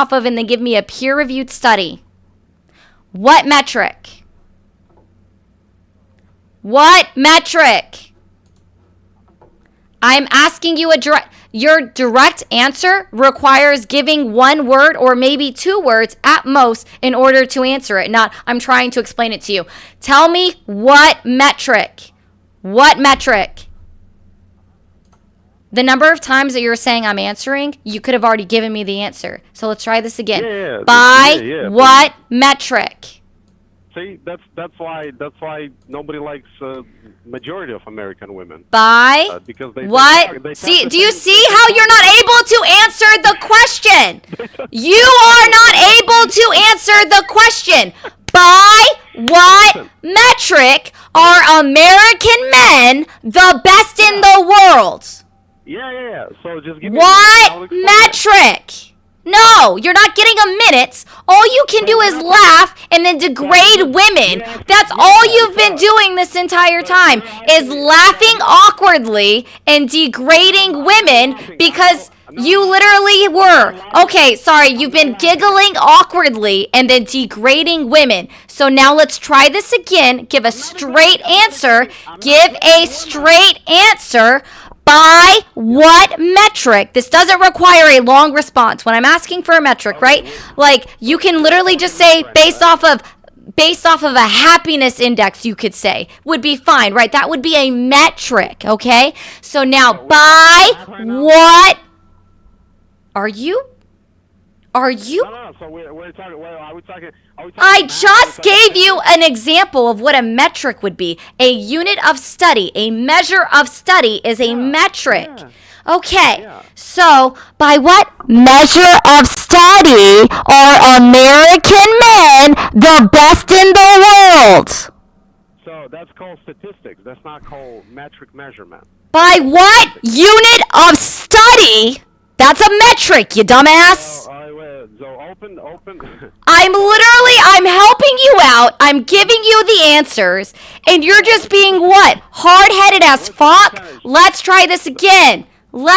off of and then give me a peer-reviewed study. What metric? What metric? I'm asking you your direct answer requires giving one word or maybe 2 words at most in order to answer it. Not, I'm trying to explain it to you. Tell me what metric. What metric? The number of times that you're saying I'm answering, you could have already given me the answer. So let's try this again. By what metric? See, that's why nobody likes majority of American women. By because what? See, do you see how you're not able to answer the question? You are not able to answer the question. By what metric are American men the best in the world? Yeah. So just give me what metric? No, you're not getting a minute. All you can do is laugh and then degrade women. That's all you've been doing this entire time, is laughing awkwardly and degrading women because you literally were. Okay, sorry, you've been giggling awkwardly and then degrading women. So now let's try this again. Give a straight answer. Give a straight answer. By what metric? This doesn't require a long response. When I'm asking for a metric, right? Like, you can literally just say based off of a happiness index, you could say, would be fine, right? That would be a metric, okay? So now, by what are you? No, so we're talking, are we talking I just gave you an example of what a metric would be. A unit of study, a measure of study is a metric. Yeah. Okay, so by what measure of study are American men the best in the world? So that's called statistics. That's not called metric measurement. By what unit of study? That's a metric, you dumbass. So open. I'm helping you out. I'm giving you the answers. And you're just being what? Hard-headed as fuck? Let's try this again. By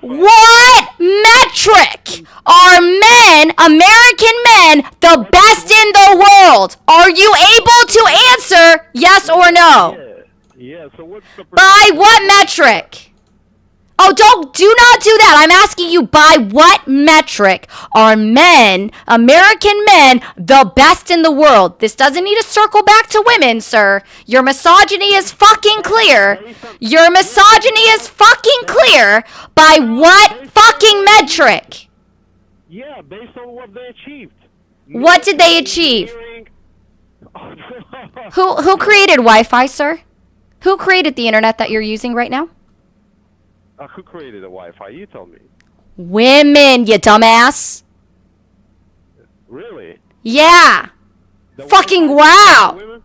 what metric are American men, the best in the world? Are you able to answer yes or no? Yeah, so what's the By what metric? Oh, do not do that. I'm asking you, by what metric are American men, the best in the world? This doesn't need to circle back to women, sir. Your misogyny is fucking clear. By what fucking metric? Yeah, based on what they achieved. What did they achieve? Who created Wi-Fi, sir? Who created the internet that you're using right now? Who created the Wi-Fi? You tell me. Women, you dumbass. Really? Yeah. Fucking wow.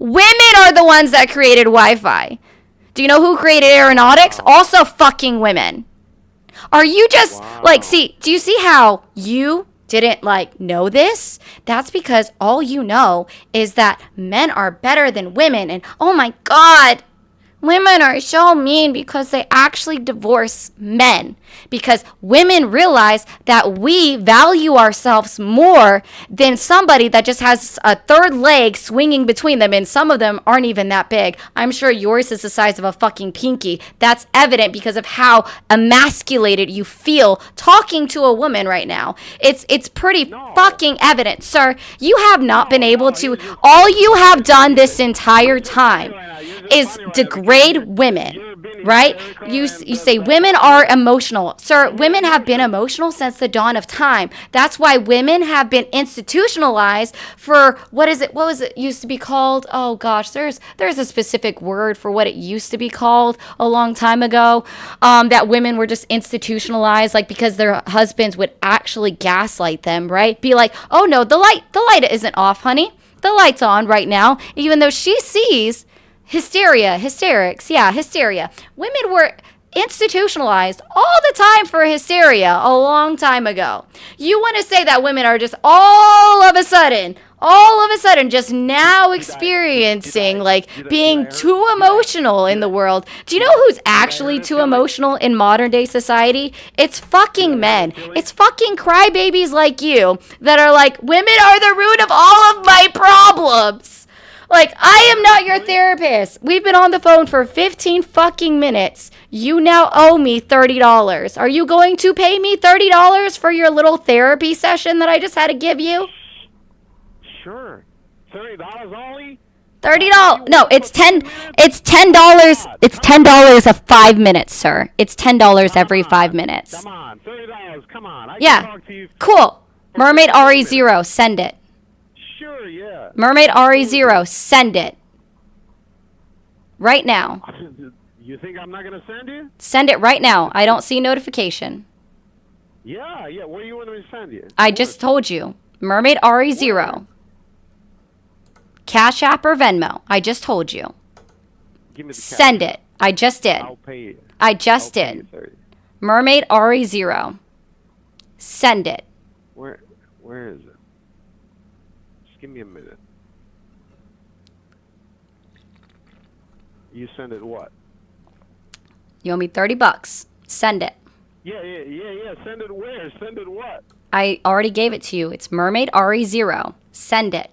Women are the ones that created Wi-Fi. Do you know who created aeronautics? Also fucking women. Are you just do you see how you didn't know this? That's because all you know is that men are better than women, and oh my God, women are so mean because they actually divorce men. Because women realize that we value ourselves more than somebody that just has a third leg swinging between them. And some of them aren't even that big. I'm sure yours is the size of a fucking pinky. That's evident because of how emasculated you feel talking to a woman right now. It's pretty fucking evident. Sir, you have not been able to. All you have done this entire time is degrade women, right? You say women are emotional. Sir, women have been emotional since the dawn of time. That's why women have been institutionalized for what was it used to be called? Oh gosh, there's a specific word for what it used to be called a long time ago. That women were just institutionalized, because their husbands would actually gaslight them, right? Be like, oh no, the light isn't off, honey. The light's on right now, even though she sees hysterics. Women were institutionalized all the time for hysteria a long time ago. You want to say that women are just all of a sudden all of a sudden just now experiencing like being too emotional in the world. Do you know who's actually too emotional in modern day society? It's fucking men. It's fucking crybabies like you that are like, women are the root of all of my problems. Like, I am not your therapist. We've been on the phone for 15 fucking minutes. You now owe me $30. Are you going to pay me $30 for your little therapy session that I just had to give you? Sure. $30 only? $30. No, it's $10. It's $10. It's $10 of 5 minutes, sir. It's $10 every 5 minutes. Come on, $30. Come on. I Yeah. can talk to you. Cool. Mermaid RE0, send it. Sure, yeah. Mermaid RE0, send it. Right now. You think I'm not gonna send you? Send it right now. I don't see notification. Yeah, yeah. Where do you want me to send you? I just told you. Mermaid RE0. Cash App or Venmo. I just told you. Give me the cash. Send it. I just did. I'll pay you. I just I'll pay did. you 30. Mermaid RE0. Send it. Where is it? Just give me a minute. You send it what? You owe me $30. Send it. Yeah. Send it where? Send it what? I already gave it to you. It's Mermaid RE0. Send it.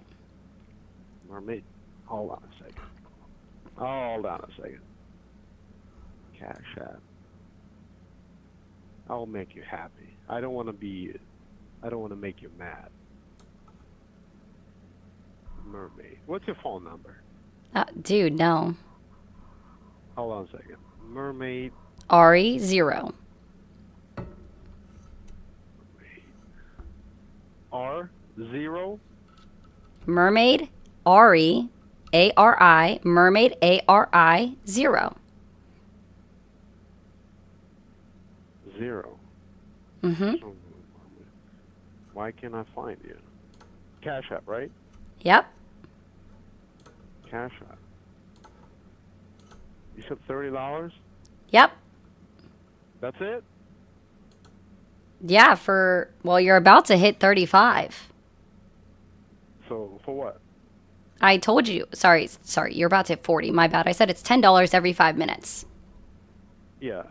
Mermaid. Hold on a second. Hold on a second. Cash App. I'll make you happy. I don't want to make you mad. Mermaid. What's your phone number? Dude, no. Hold on a second. Mermaid. RE0. R0. Mermaid RE ARI. Mermaid ARI 0. 0. Mm-hmm. Why can't I find you? Cash App, right? Yep. Cash App. You said $30? Yep. That's it? Yeah, well, you're about to hit 35. So, for what? I told you. Sorry, you're about to hit 40. My bad. I said it's $10 every 5 minutes. Yeah.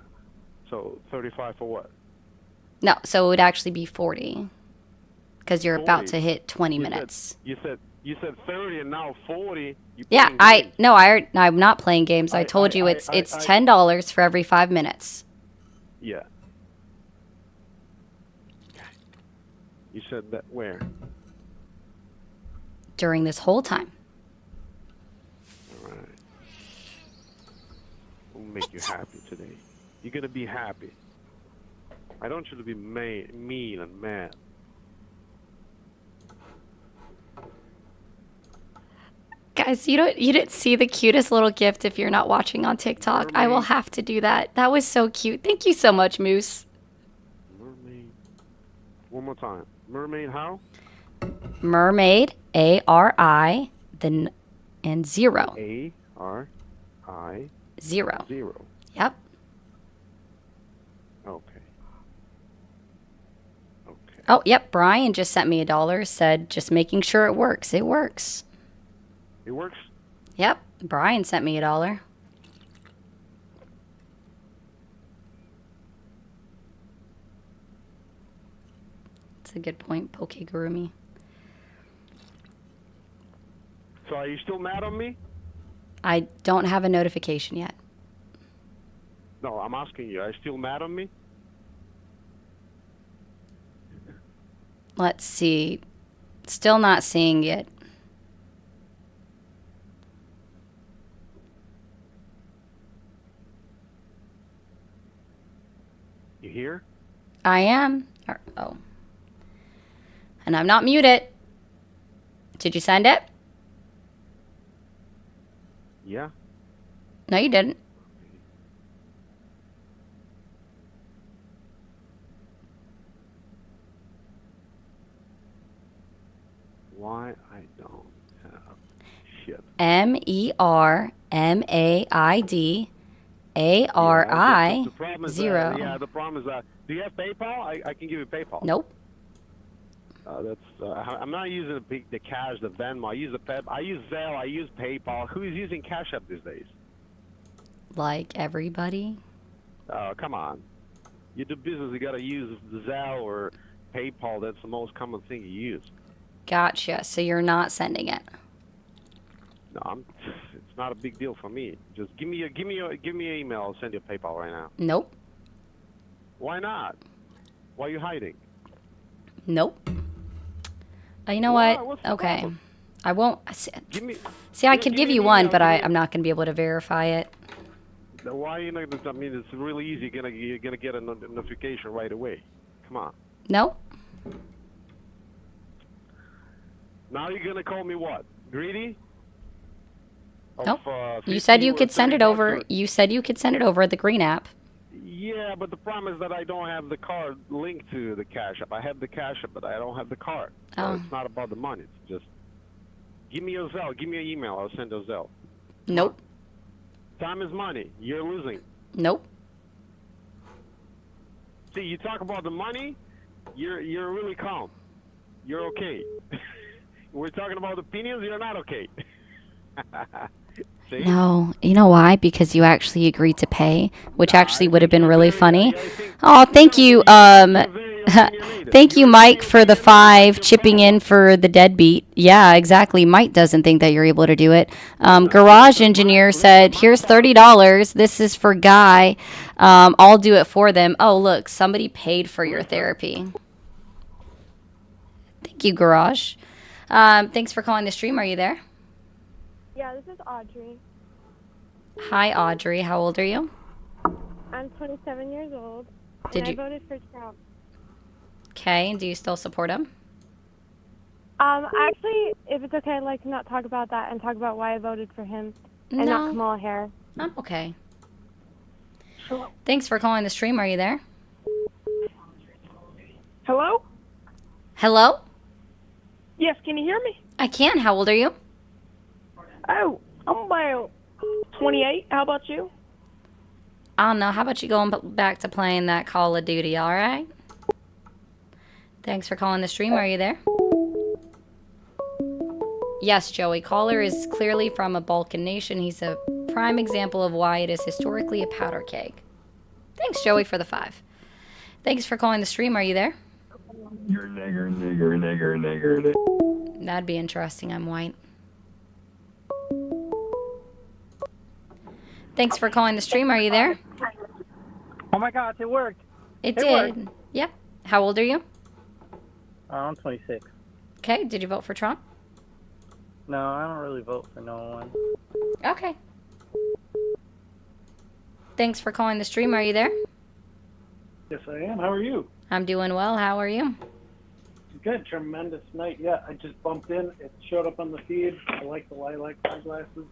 So, 35 for what? No, so it would actually be 40. Because you're about 40. to hit 20 You minutes. You said 30 and now 40. You Yeah, playing games. I'm not playing games. I told you it's $10 for every 5 minutes. Yeah. You said that where? During this whole time. All right. We'll make you happy today. You're gonna be happy. I don't want you to be mean and mad. Guys, you didn't see the cutest little gift if you're not watching on TikTok. I will have to do that. That was so cute. Thank you so much, Moose. Mermaid. One more time. Mermaid how? Mermaid ARI then and 0. ARI 0. 0. Yep. Okay. Oh, yep. Brian just sent me $1. Said just making sure it works. It works. It works? Yep. Brian sent me $1. That's a good point, Pokegurumi. So are you still mad on me? I don't have a notification yet. No, I'm asking you. Are you still mad on me? Let's see. Still not seeing it. You hear? I am. Oh. And I'm not muted. Did you send it? Yeah. No, you didn't. Why I don't have shit. MERMAIDARI The problem is 0. the problem is that. Do you have PayPal? I can give you PayPal. Nope. I'm not using the cash, the Venmo. I use the Pep. I use Zelle. I use PayPal. Who's using Cash App these days? Like everybody? Oh, come on. You do business, you gotta use Zelle or PayPal. That's the most common thing you use. Gotcha. So you're not sending it. No, it's not a big deal for me. Just give me your email. I'll send you a PayPal right now. Nope. Why not? Why are you hiding? Nope. You know Why? what? What's the Okay. problem? I won't. Give me. See, I Yeah, could give give me you an one, email, but give me- I'm not going to be able to verify it. Why are you not? I mean, it's really easy. You're gonna get a notification right away. Come on. Nope. Now you're gonna call me what? Greedy? Nope. Of, You said 50 you or could send 30 it over. bucks or- You said you could send it over the Green app. Yeah, but the problem is that I don't have the card linked to the Cash App. I have the Cash App, but I don't have the card. So Oh. it's not about the money. It's just give me your Zelle. Give me your email. I'll send a Zelle. Nope. Time is money. You're losing. Nope. See, you talk about the money, you're really calm. You're okay. We're talking about opinions. You're not okay. See? No. You know why? Because you actually agreed to pay, which actually I would have think been you're really very- funny. I think- Oh, thank No, you. you're very opinionated. Thank you, You're Mike, very for the opinionated. 5 You're chipping very- in for the deadbeat. Yeah, exactly. Mike doesn't think that you're able to do it. Garage engineer said, "Here's $30. This is for Guy. I'll do it for them." Oh, look, somebody paid for your therapy. Thank you, Garage. Thanks for calling the stream. Are you there? Yeah, this is Audrey. Hi, Audrey. How old are you? I'm 27 years old, Did and you? I voted for Trump. Okay. Do you still support him? Actually, if it's okay, I'd like to not talk about that and talk about why I voted for him and not No, Kamala Harris. I'm okay. Thanks for calling the stream. Are you there? Hello? Hello? Yes, can you hear me? I can. How old are you? Oh, I'm about 28. How about you? I don't know. How about you going back to playing that Call of Duty, all right? Thanks for calling the stream. Are you there? Yes, Joey. Caller is clearly from a Balkan nation. He's a prime example of why it is historically a powder keg. Thanks, Joey, for the 5. Thanks for calling the stream. Are you there? You're nigger. That'd be interesting. I'm white. Thanks for calling the stream. Are you there? Oh my God, it worked. It It did. worked. Yep. How old are you? I'm 26. Okay. Did you vote for Trump? No, I don't really vote for no one. Okay. Thanks for calling the stream. Are you there? Yes, I am. How are you? I'm doing well. How are you? Good. Tremendous night. Yeah, I just bumped in. It showed up on the feed. I like the lilac eyeglasses.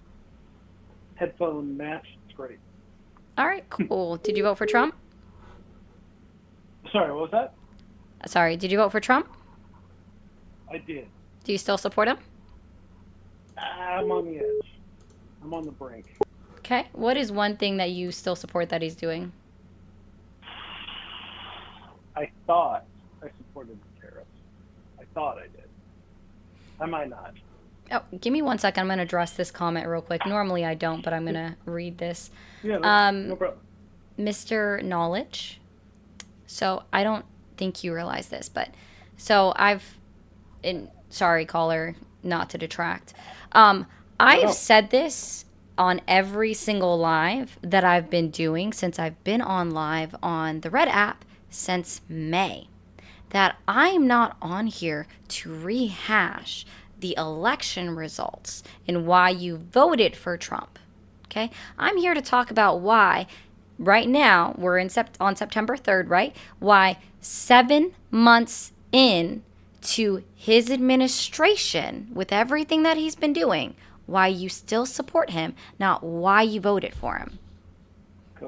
Headphone match. It's great. All right. Cool. Did you vote for Trump? Sorry, what was that? Sorry. Did you vote for Trump? I did. Do you still support him? I'm on the edge. I'm on the brink. Okay. What is one thing that you still support that he's doing? I thought I supported the tariffs. I thought I did. I might not. Oh, give me 1 second. I'm going to address this comment real quick. Normally I don't, but I'm going to read this. Yeah, no problem. Mr. Knowledge. So I don't think you realize this, but so sorry, caller, not to detract. I've said this on every single live that I've been doing since I've been on live on the Red app since May, that I'm not on here to rehash the election results and why you voted for Trump. Okay? I'm here to talk about why right now we're on September 3rd, right? Why 7 months in to his administration with everything that he's been doing, why you still support him, not why you voted for him.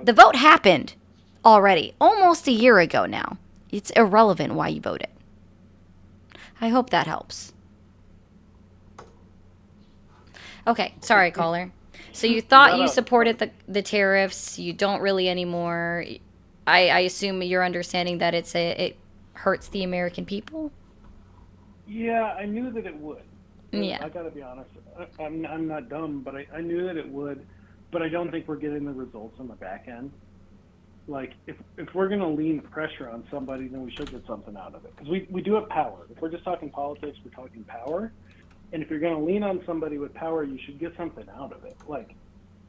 The vote happened already, almost a year ago now. It's irrelevant why you voted. I hope that helps. Okay, sorry, caller. So you thought you supported the tariffs. You don't really anymore. I assume you're understanding that it hurts the American people? Yeah, I knew that it would. Yeah. I gotta be honest. I'm not dumb, but I knew that it would. But I don't think we're getting the results on the back end. Like, if we're gonna lean pressure on somebody, then we should get something out of it. Because we do have power. If we're just talking politics, we're talking power. And if you're gonna lean on somebody with power, you should get something out of it. Like,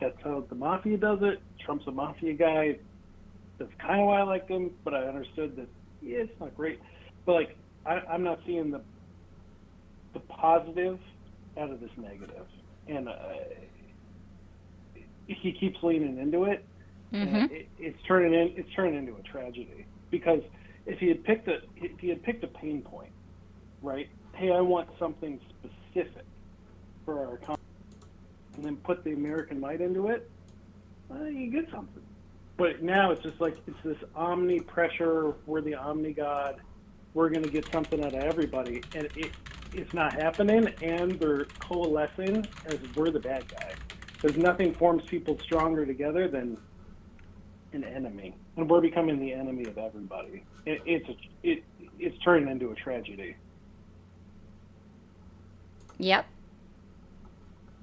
that's how the mafia does it. Trump's a mafia guy. That's kind of why I liked him. But I understood that it's not great. But like, I'm not seeing the positive out of this negative, and he keeps leaning into it. Mm-hmm. And it's turning into a tragedy, because if he had picked a pain point, right? Hey, I want something specific for our economy, and then put the American might into it, you get something. But now it's just like, it's this omni pressure. We're the omni god. We're going to get something out of everybody, and it's not happening. And they're coalescing as we're the bad guy. There's nothing forms people stronger together than an enemy, and we're becoming the enemy of everybody. It's turning into a tragedy. Yep.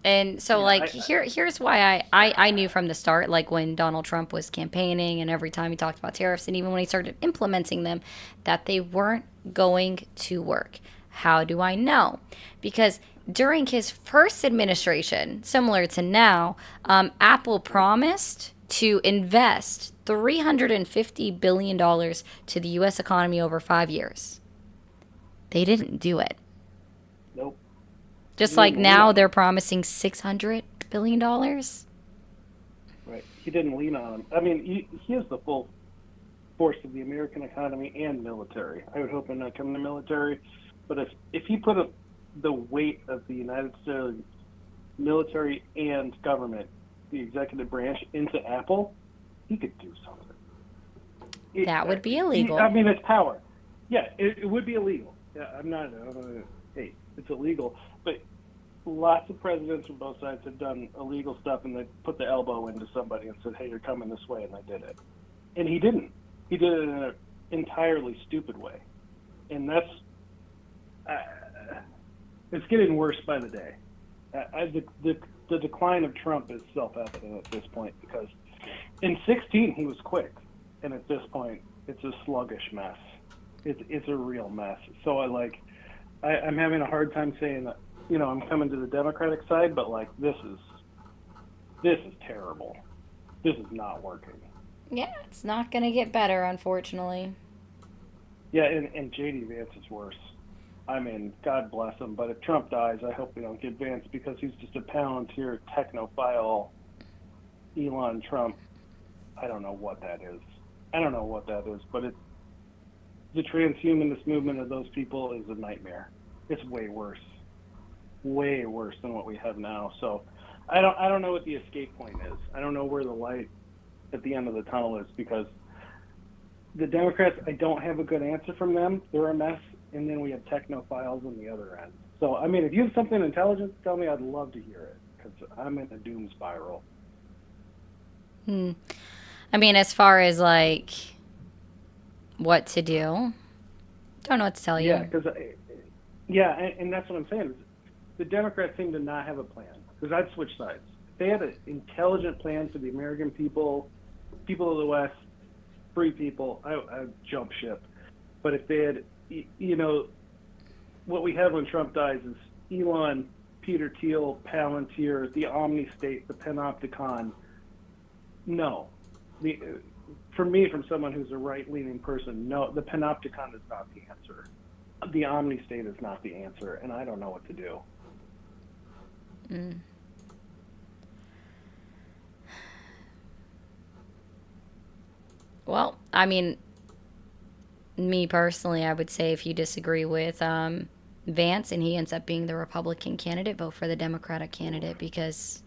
And so, Yeah, like, here's why I knew from the start, like, when Donald Trump was campaigning and every time he talked about tariffs and even when he started implementing them, that they weren't going to work. How do I know? Because during his first administration, similar to now, Apple promised to invest $350 billion to the U.S. economy over 5 years. They didn't do it. Nope. Just like now they're promising $600 billion. Right. He didn't lean on him. I mean, he has the full force of the American economy and military. I would hope him not come to military, but if he put the weight of the United States military and government, the executive branch, into Apple, he could do something. That would be illegal. I mean, it's power. Yeah, it would be illegal. Yeah, hey, it's illegal. But lots of presidents from both sides have done illegal stuff, and they put the elbow into somebody and said, hey, you're coming this way, and they did it. And he didn't. He did it in an entirely stupid way. And that's it's getting worse by the day. The decline of Trump is self-evident at this point, because in 2016 he was quick, and at this point it's a sluggish mess. It's a real mess. So I'm having a hard time saying that, I'm coming to the Democratic side, but like, this is terrible. This is not working. Yeah, it's not going to get better, unfortunately. Yeah, and J.D. Vance is worse. I mean, God bless him, but if Trump dies, I hope we don't get Vance, because he's just a Palantir technophile Elon Trump. I don't know what that is. But the transhumanist movement of those people is a nightmare. It's way worse than what we have now. So I don't know what the escape point is. I don't know where the light at the end of the tunnel is, because the Democrats, I don't have a good answer from them. They're a mess. And then we have technophiles on the other end. So, I mean, if you have something intelligent to tell me, I'd love to hear it, because I'm in a doom spiral. I mean, as far as, like, what to do, don't know what to tell you. Yeah, and that's what I'm saying. The Democrats seem to not have a plan, because I'd switch sides. If they had an intelligent plan for the American people of the West, free people, I'd jump ship. But if they had, what we have when Trump dies is Elon, Peter Thiel, Palantir, the Omni State, the Panopticon. No. For me, from someone who's a right-leaning person, no, the Panopticon is not the answer. The Omni State is not the answer, and I don't know what to do. Well, I mean, me personally, I would say if you disagree with Vance and he ends up being the Republican candidate, vote for the Democratic candidate, because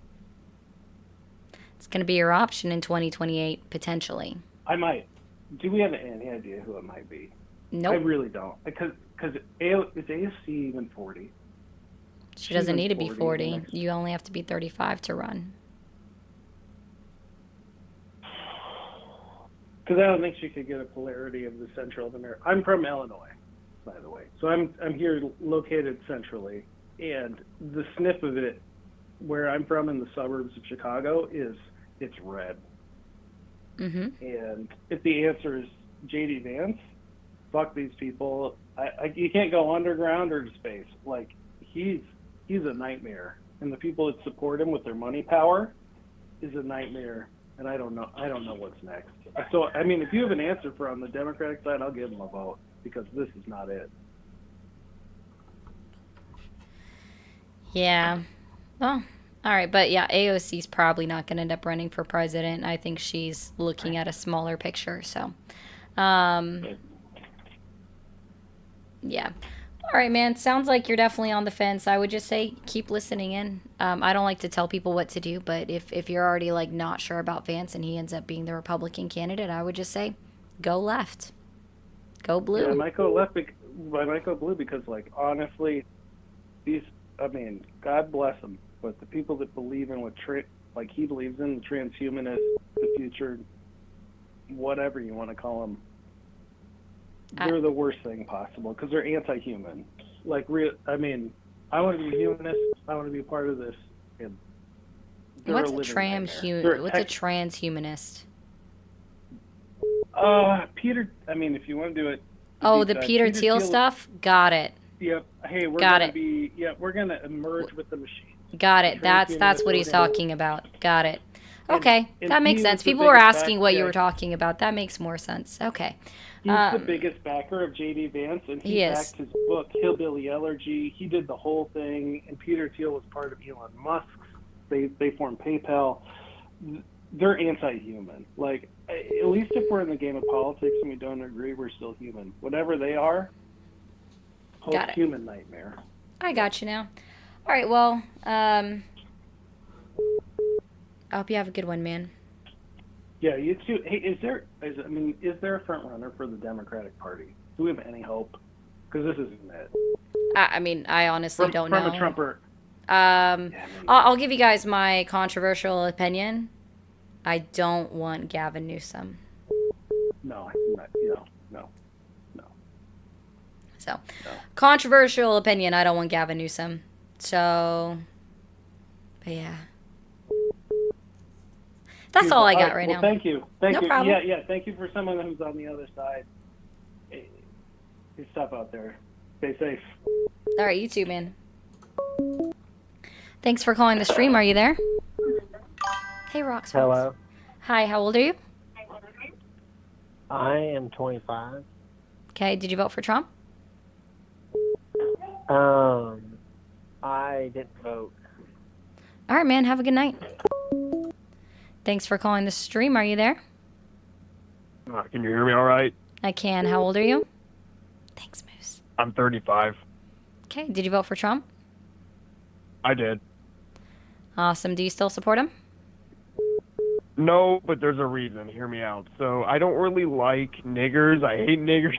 it's going to be your option in 2028, potentially. I might. Do we have any idea who it might be? Nope. I really don't. Because is AOC even 40? She doesn't need to be 40. Next... You only have to be 35 to run. Because I don't think she could get a polarity of the Central of America. I'm from Illinois. by the way. So I'm here located centrally, and the sniff of it, where I'm from in the suburbs of Chicago, is it's red. Mm-hmm. And if the answer is J.D. Vance, fuck these people. You can't go underground or to space. Like, he's a nightmare, and the people that support him with their money power is a nightmare. And I don't know what's next. So I mean, if you have an answer for on the Democratic side, I'll give him a vote, because this is not it. Yeah. Well, all right. But yeah, AOC's probably not going to end up running for president. I think she's looking at a smaller picture. So, yeah. All right, man. Sounds like you're definitely on the fence. I would just say keep listening in. I don't like to tell people what to do, but if you're already like not sure about Vance and he ends up being the Republican candidate, I would just say go left. Go blue. Yeah, I might go left. I might go blue because, like, honestly, God bless them, but the people that believe in what like he believes in, the transhumanist, the future, whatever you want to them, they're the worst thing possible because they're anti-human. Like, I want to be a humanist. I want to be a part of this. And What's a transhumanist? Peter. I mean, if you want to do it. Oh, the Peter Thiel stuff. Got it. Yep. Hey, we're gonna emerge with the machines. Got it. That's what he's talking about. Got it. Okay, that makes sense. People were asking what you were talking about. That makes more sense. Okay. He's the biggest backer of J.D. Vance, and he backed his book, Hillbilly Elegy. He did the whole thing, and Peter Thiel was part of Elon Musk's. They formed PayPal. They're anti-human. Like, at least if we're in the game of politics and we don't agree, we're still human. Whatever they are, human nightmare. I got you now. All right, well, I hope you have a good one, man. Yeah, you too. Hey, is there a front runner for the Democratic Party? Do we have any hope? Because this isn't it. I honestly don't know. From a Trumper. I'll give you guys my controversial opinion. I don't want Gavin Newsom. No. So, controversial opinion. I don't want Gavin Newsom. So, but yeah. That's all I got right now. Thank you. No problem. Yeah. Thank you for someone who's on the other side. It's tough out there. Stay safe. All right, you too, man. Thanks for calling the stream. Are you there? Hey, Rox. Hello. Hi, how old are you? I am 25. Okay, did you vote for Trump? I didn't vote. All right, man. Have a good night. Thanks for calling the stream. Are you there? Can you hear me all right? I can. How old are you? Thanks, Moose. I'm 35. Okay, did you vote for Trump? I did. Awesome. Do you still support him? No, but there's a reason. Hear me out. So I don't really like niggers. I hate niggers.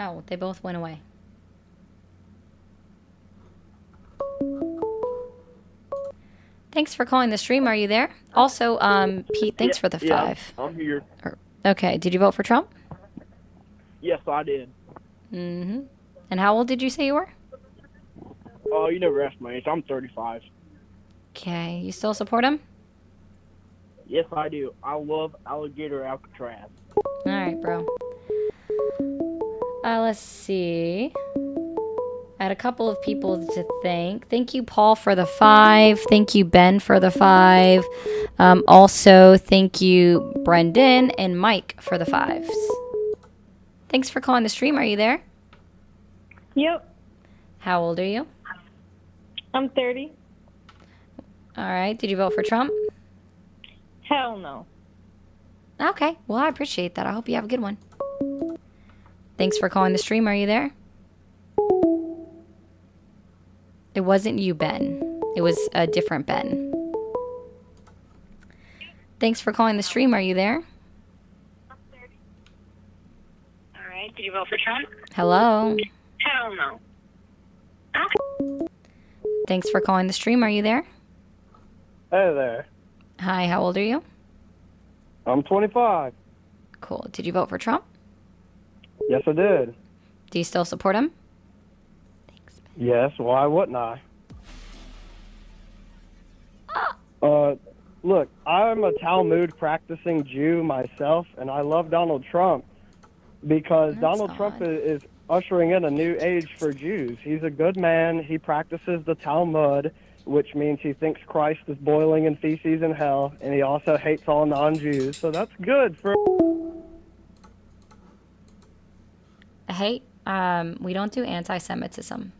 Oh, they both went away. Thanks for calling the stream. Are you there? Also, Pete, thanks for the 5. I'm here. Okay, did you vote for Trump? Yes, I did. Mm-hmm. And how old did you say you were? Oh, you never asked my age. I'm 35. Okay, you still support him? Yes, I do. I love Alligator Alcatraz. All right, bro. Let's see. I had a couple of people to thank. Thank you, Paul, for the 5. Thank you, Ben, for the 5. Also, thank you, Brendan and Mike, for the 5s. Thanks for calling the stream. Are you there? Yep. How old are you? I'm 30. All right. Did you vote for Trump? Hell no. Okay. Well, I appreciate that. I hope you have a good one. Thanks for calling the stream. Are you there? It wasn't you, Ben. It was a different Ben. Thanks for calling the stream. Are you there? All right. Did you vote for Trump? Hello? Hell no. Thanks for calling the stream. Are you there? Hey there. Hi, how old are you? I'm 25. Cool. Did you vote for Trump? Yes, I did. Do you still support him? Yes, why wouldn't I? Look, I'm a Talmud practicing Jew myself, and I love Donald Trump because That's Donald Trump odd. is ushering in a new age for Jews. He's a good man. He practices the Talmud, which means he thinks Christ is boiling in feces in hell, and he also hates all non-Jews. So that's good for... Hey, we don't do anti-Semitism.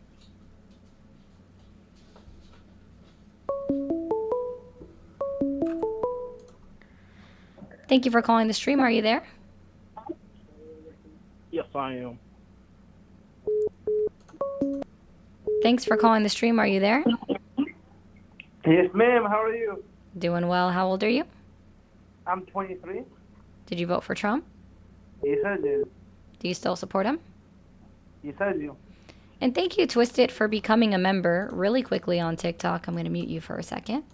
Thank you for calling the stream. Are you there? Yes, I am. Thanks for calling the stream. Are you there? Yes, ma'am. How are you? Doing well. How old are you? I'm 23. Did you vote for Trump? Yes, I do. Do you still support him? Yes, I do. And thank you, Twisted, for becoming a member really quickly on TikTok. I'm going to mute you for a second.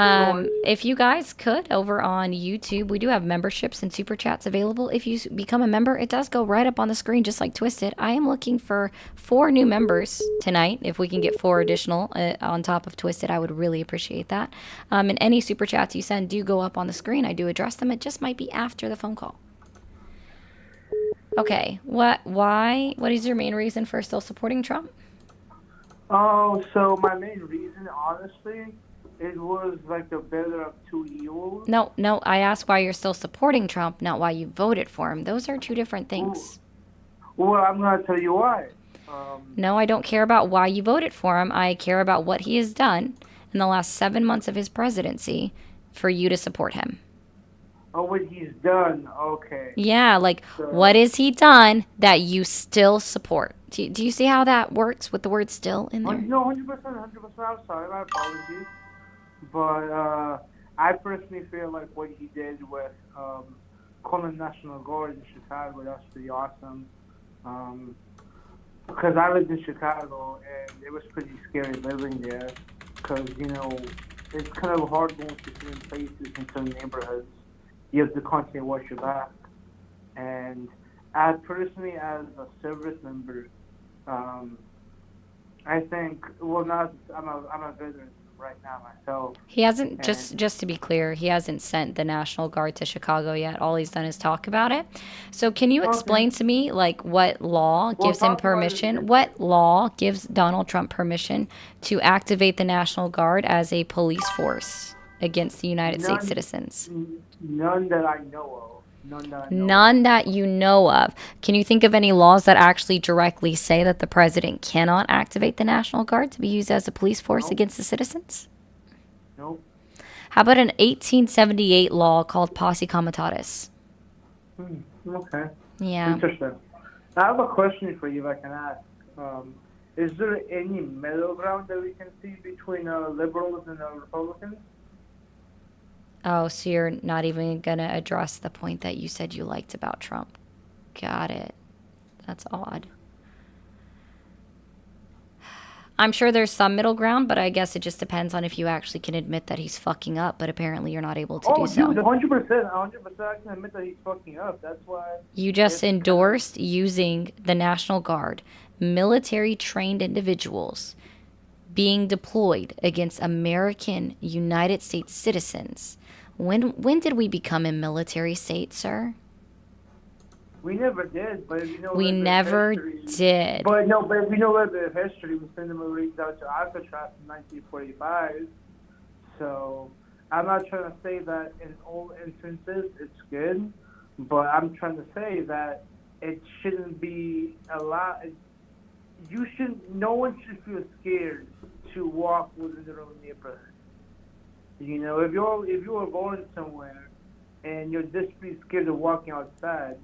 If you guys could, over on YouTube, we do have memberships and super chats available. If you become a member, it does go right up on the screen, just like Twisted. I am looking for 4 new members tonight. If we can get 4 additional on top of Twisted, I would really appreciate that. And any super chats you send do go up on the screen. I do address them. It just might be after the phone call. Okay, what is your main reason for still supporting Trump? Oh, so my main reason, honestly, it was like the better of two evils. No, I asked why you're still supporting Trump, not why you voted for him. Those are 2 different things. Well, I'm going to tell you why. No, I don't care about why you voted for him. I care about what he has done in the last 7 months of his presidency for you to support him. Oh, what he's done. Okay. Yeah, like, what has he done that you still support? Do you see how that works with the word still in there? No, 100%. I'm sorry. My apologies. But I personally feel like what he did with calling National Guard in Chicago, that's pretty awesome. Because I lived in Chicago, and it was pretty scary living there. Because, you know, it's kind of hard going to certain places in certain neighborhoods. You have to constantly watch your back. And I personally, as a service member, I think, well, not, I'm a veteran right now myself. He hasn't, just to be clear, he hasn't sent the National Guard to Chicago yet. All he's done is talk about it. So can you explain to me, like, what law gives him permission? What law gives Donald Trump permission to activate the National Guard as a police force against the United States citizens? None that I know of. None that you know of. Can you think of any laws that actually directly say that the president cannot activate the National Guard to be used as a police force against the citizens? Nope. How about an 1878 law called Posse Comitatus? Okay. Yeah. Interesting. I have a question for you, if I can ask. Is there any middle ground that we can see between liberals and Republicans? Oh, so you're not even going to address the point that you said you liked about Trump. Got it. That's odd. I'm sure there's some middle ground, but I guess it just depends on if you actually can admit that he's fucking up, but apparently you're not able to do so. Oh, dude, 100%. I can admit that he's fucking up. That's why. You just endorsed using the National Guard, military-trained individuals being deployed against American United States citizens. When did we become a military state, sir? We never did, but if you know we never did. But if you know a bit of history, we sent the Marines out to Alcatraz in 1945. So I'm not trying to say that in all instances it's good, but I'm trying to say that it shouldn't be allowed. No one should feel scared to walk within their own neighborhood. You know, if you're going somewhere and you're this pretty scared of walking outside,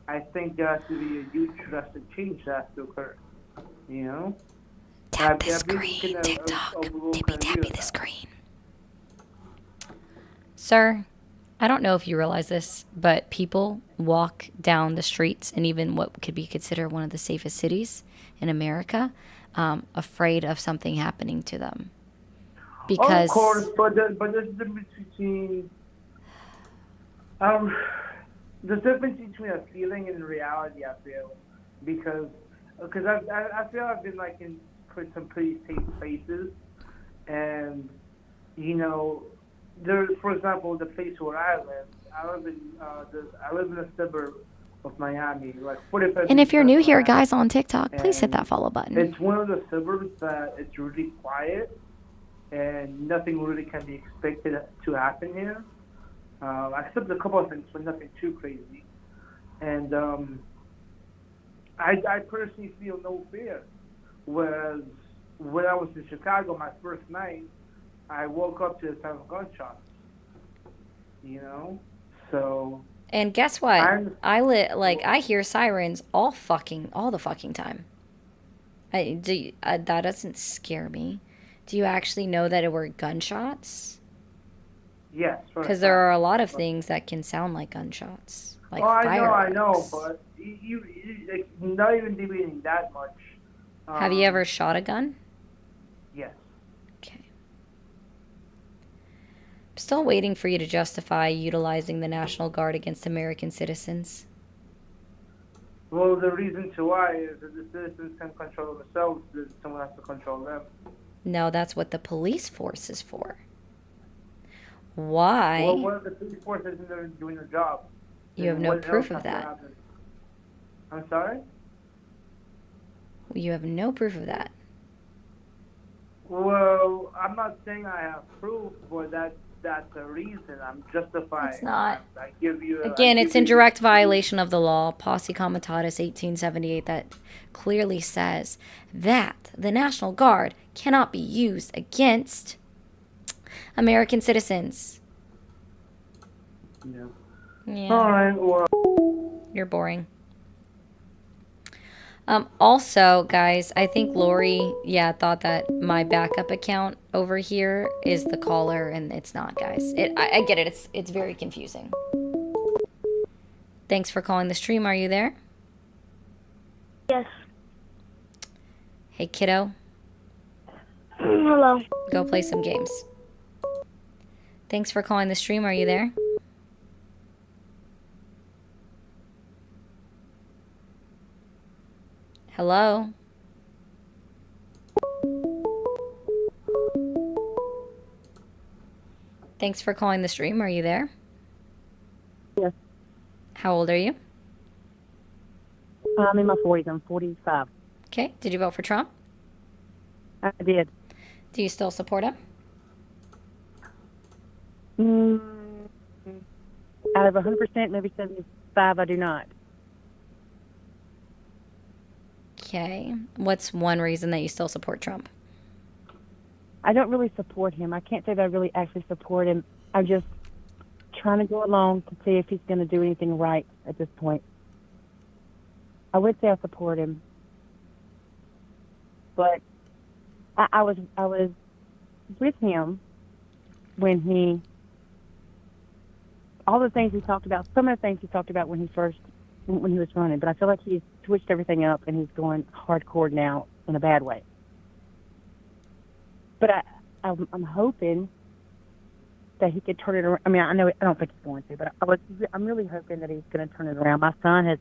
I think there has to be a huge drastic change that has to occur. You know? Tap the screen, TikTok. Tippy the screen. Sir, I don't know if you realize this, but people walk down the streets in even what could be considered one of the safest cities in America, afraid of something happening to them. because Of course, but there's a difference between there's a difference between a feeling and reality. I feel because I feel I've been like in some pretty safe places, and you know, there. For example, the place where I live, I live in a suburb of Miami, like 45. and if you're new here, Miami. guys, on TikTok, please hit that And follow button. It's one of the suburbs that it's really quiet, and nothing really can be expected to happen here, except a couple of things, but nothing too crazy. And I personally feel no fear. Whereas when I was in Chicago, my first night, I woke up to the sound of gunshots. You know, so. And guess what? I'm- I hear sirens all the fucking time. That doesn't scare me. Do you actually know that it were gunshots? Yes. Because there are a lot of things that can sound like gunshots, like I fireworks. know, but you like, not even debating that much. Have you ever shot a gun? Yes. Okay. I'm still waiting for you to justify utilizing the National Guard against American citizens. Well, the reason to why is that the citizens can control themselves, that someone has to control them. No, that's what the police force is for. Why? Well, what if the police force isn't there doing their job? You have Then no what proof else of has to that. happen? I'm sorry? You have no proof of that. Well, I'm not saying I have proof, but that's a reason. I'm justifying. It's not. I give you. Again, it's in direct violation of the law, Posse Comitatus 1878, that clearly says that the National Guard cannot be used against American citizens. Yeah. Yeah. All right. Well. You're boring. Also, guys, I think Lori, thought that my backup account over here is the caller, and it's not, guys. I get it. It's very confusing. Thanks for calling the stream. Are you there? Yes. Hey, kiddo. Hello. Go play some games. Thanks for calling the stream. Are you there? Hello? Thanks for calling the stream. Are you there? Yes. How old are you? I'm in my 40s. I'm 45. Okay. Did you vote for Trump? I did. Do you still support him? Out of 100%, maybe 75, I do not. Okay. What's one reason that you still support Trump? I don't really support him. I can't say that I really actually support him. I'm just trying to go along to see if he's going to do anything right at this point. I would say I support him, but I was with him when he, all the things he talked about, some of the things he talked about when he was running, but I feel like he's switched everything up and he's going hardcore now in a bad way. But I'm hoping that he could turn it around. I mean, I don't think he's going to, but I'm really hoping that he's going to turn it around. My son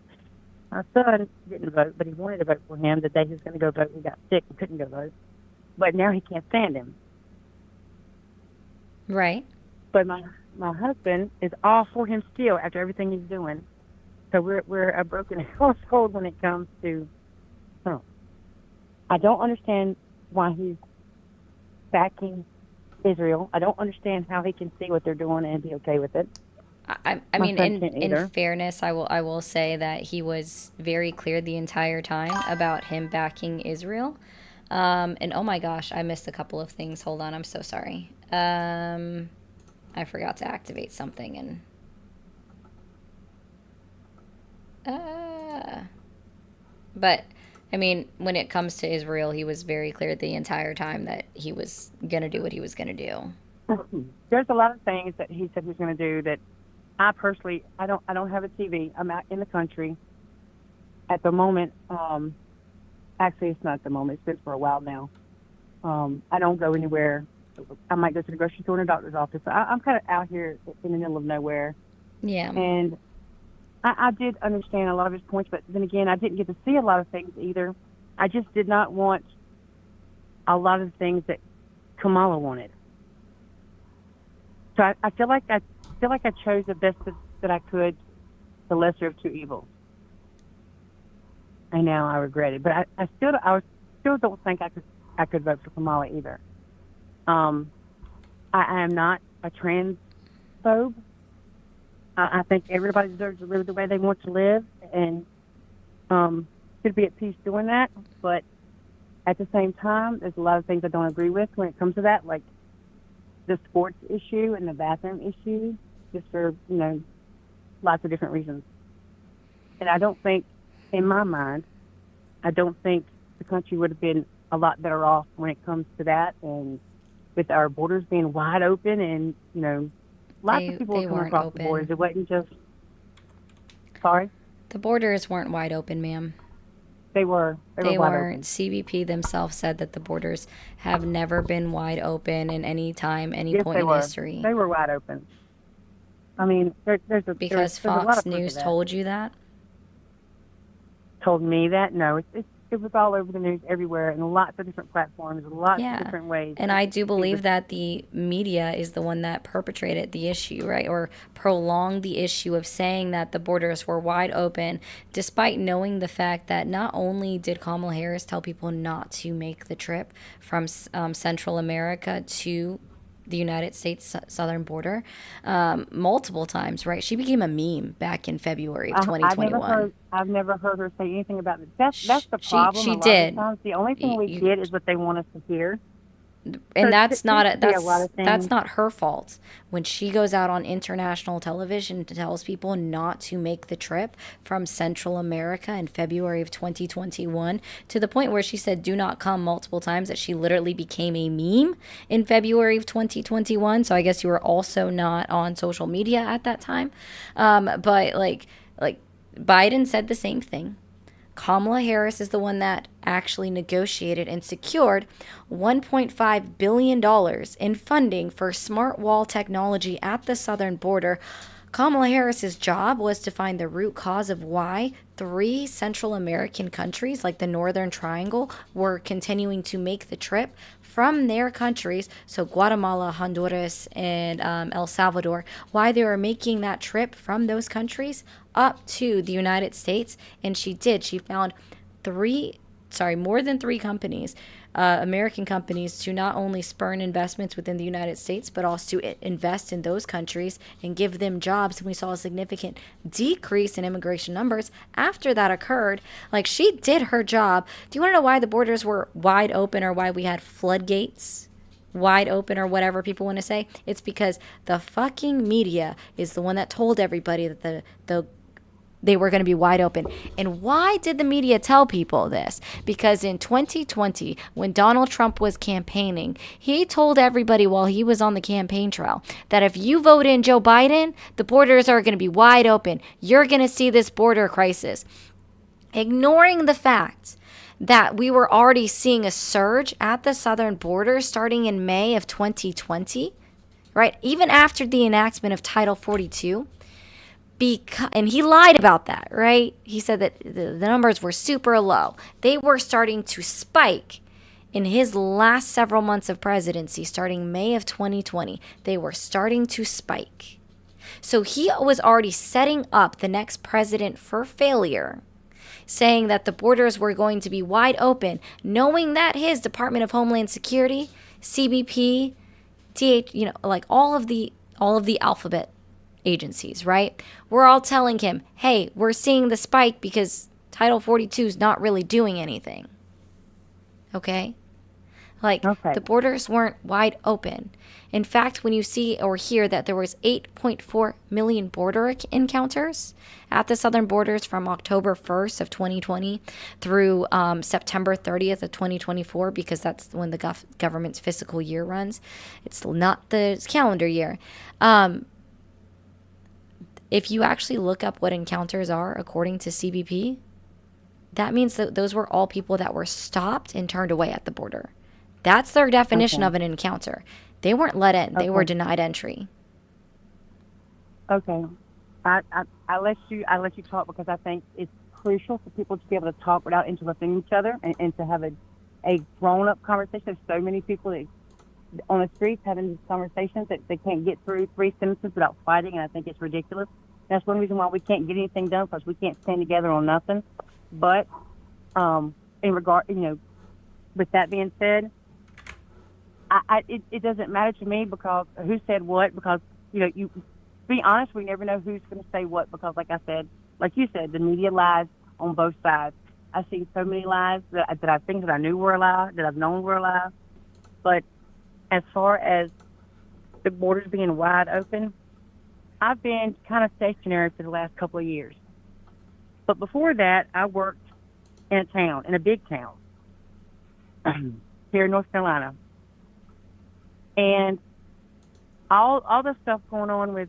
didn't vote, but he wanted to vote for him the day he was going to go vote. He got sick and couldn't go vote. But now he can't stand him. Right. But my husband is all for him still after everything he's doing. So we're a broken household when it comes to Trump. I don't understand why he's backing Israel. I don't understand how he can see what they're doing and be okay with it. I mean, in fairness, I will say that he was very clear the entire time about him backing Israel. And oh my gosh, I missed a couple of things. Hold on, I'm so sorry. I forgot to activate something and but I mean, when it comes to Israel, he was very clear the entire time that he was going to do what he was going to do. There's a lot of things that he said he was going to do that I personally, I don't have a TV. I'm out in the country at the moment. Actually, it's not at the moment. It's been for a while now. I don't go anywhere I might go to the grocery store and a doctor's office. I'm kind of out here in the middle of nowhere. Yeah. And I did understand a lot of his points, but then again, I didn't get to see a lot of things either. I just did not want a lot of the things that Kamala wanted. So I feel like I chose the best that I could, the lesser of two evils. And now I regret it, but I still don't think I could vote for Kamala either. I am not a transphobe. I think everybody deserves to live the way they want to live, and should be at peace doing that. But at the same time, there's a lot of things I don't agree with when it comes to that, like the sports issue and the bathroom issue, just for, lots of different reasons. And I don't think, in my mind, I don't think the country would have been a lot better off when it comes to that, and with our borders being wide open, and lots of people coming across the borders. It wasn't just. Sorry. The borders weren't wide open, ma'am. They were. They were wide open. CBP themselves said that the borders have never been wide open in any time, any point in history. They were wide open. I mean, because Fox News told you that. Told me that? No, it was all over the news everywhere, and lots of different platforms, lots of different ways. And I do believe that the media is the one that perpetrated the issue, right? Or prolonged the issue of saying that the borders were wide open, despite knowing the fact that not only did Kamala Harris tell people not to make the trip from Central America to the United States southern border multiple times, right? She became a meme back in February of 2021. I've never heard her say anything about it. That's the problem. She did. The only thing we get is what they want us to hear. And that's not her fault. When she goes out on international television and tells people not to make the trip from Central America in February of 2021, to the point where she said do not come multiple times, that she literally became a meme in February of 2021. So I guess you were also not on social media at that time. But like Biden said the same thing. Kamala Harris is the one that actually negotiated and secured $1.5 billion in funding for smart wall technology at the southern border. Kamala Harris's job was to find the root cause of why 3 Central American countries, like the Northern Triangle, were continuing to make the trip from their countries, so Guatemala, Honduras, and El Salvador, why they were making that trip from those countries up to the United States. And she found more than 3 companies, American companies, to not only spurn investments within the United States, but also invest in those countries and give them jobs. And we saw a significant decrease in immigration numbers after that occurred. Like, she did her job. Do you want to know why the borders were wide open, or why we had floodgates wide open, or whatever people want to say? It's because the fucking media is the one that told everybody that they were going to be wide open. And why did the media tell people this? Because in 2020, when Donald Trump was campaigning, he told everybody while he was on the campaign trail that if you vote in Joe Biden, the borders are going to be wide open. You're going to see this border crisis. Ignoring the fact that we were already seeing a surge at the southern border starting in May of 2020, right? Even after the enactment of Title 42. And he lied about that, right? He said that the numbers were super low. They were starting to spike in his last several months of presidency, starting May of 2020. They were starting to spike. So he was already setting up the next president for failure, saying that the borders were going to be wide open, knowing that his Department of Homeland Security, CBP, like all of the alphabet agencies, right? We're all telling him, hey, we're seeing the spike because Title 42 is not really doing anything. Okay? The borders weren't wide open. In fact, when you see or hear that there was 8.4 million border encounters at the southern borders from October 1st of 2020 through September 30th of 2024, because that's when the government's fiscal year runs. It's not the calendar year. If you actually look up what encounters are according to CBP, that means that those were all people that were stopped and turned away at the border. That's their definition of an encounter. They weren't let in. They were Okay. denied entry. Okay. I let you talk because I think it's crucial for people to be able to talk without interrupting each other and to have a grown up conversation. There's so many people that, on the streets having these conversations that they can't get through 3 sentences without fighting, and I think it's ridiculous. That's one reason why we can't get anything done, because we can't stand together on nothing. But in regard, with that being said, it doesn't matter to me because who said what, because you be honest, we never know who's going to say what, because like I said, like you said, the media lies on both sides. I've seen so many lies that I think that I knew were a lie, that I've known were a lie. But as far as the borders being wide open, I've been kind of stationary for the last couple of years. But before that, I worked in a town, in a big town here in North Carolina. And all the stuff going on with,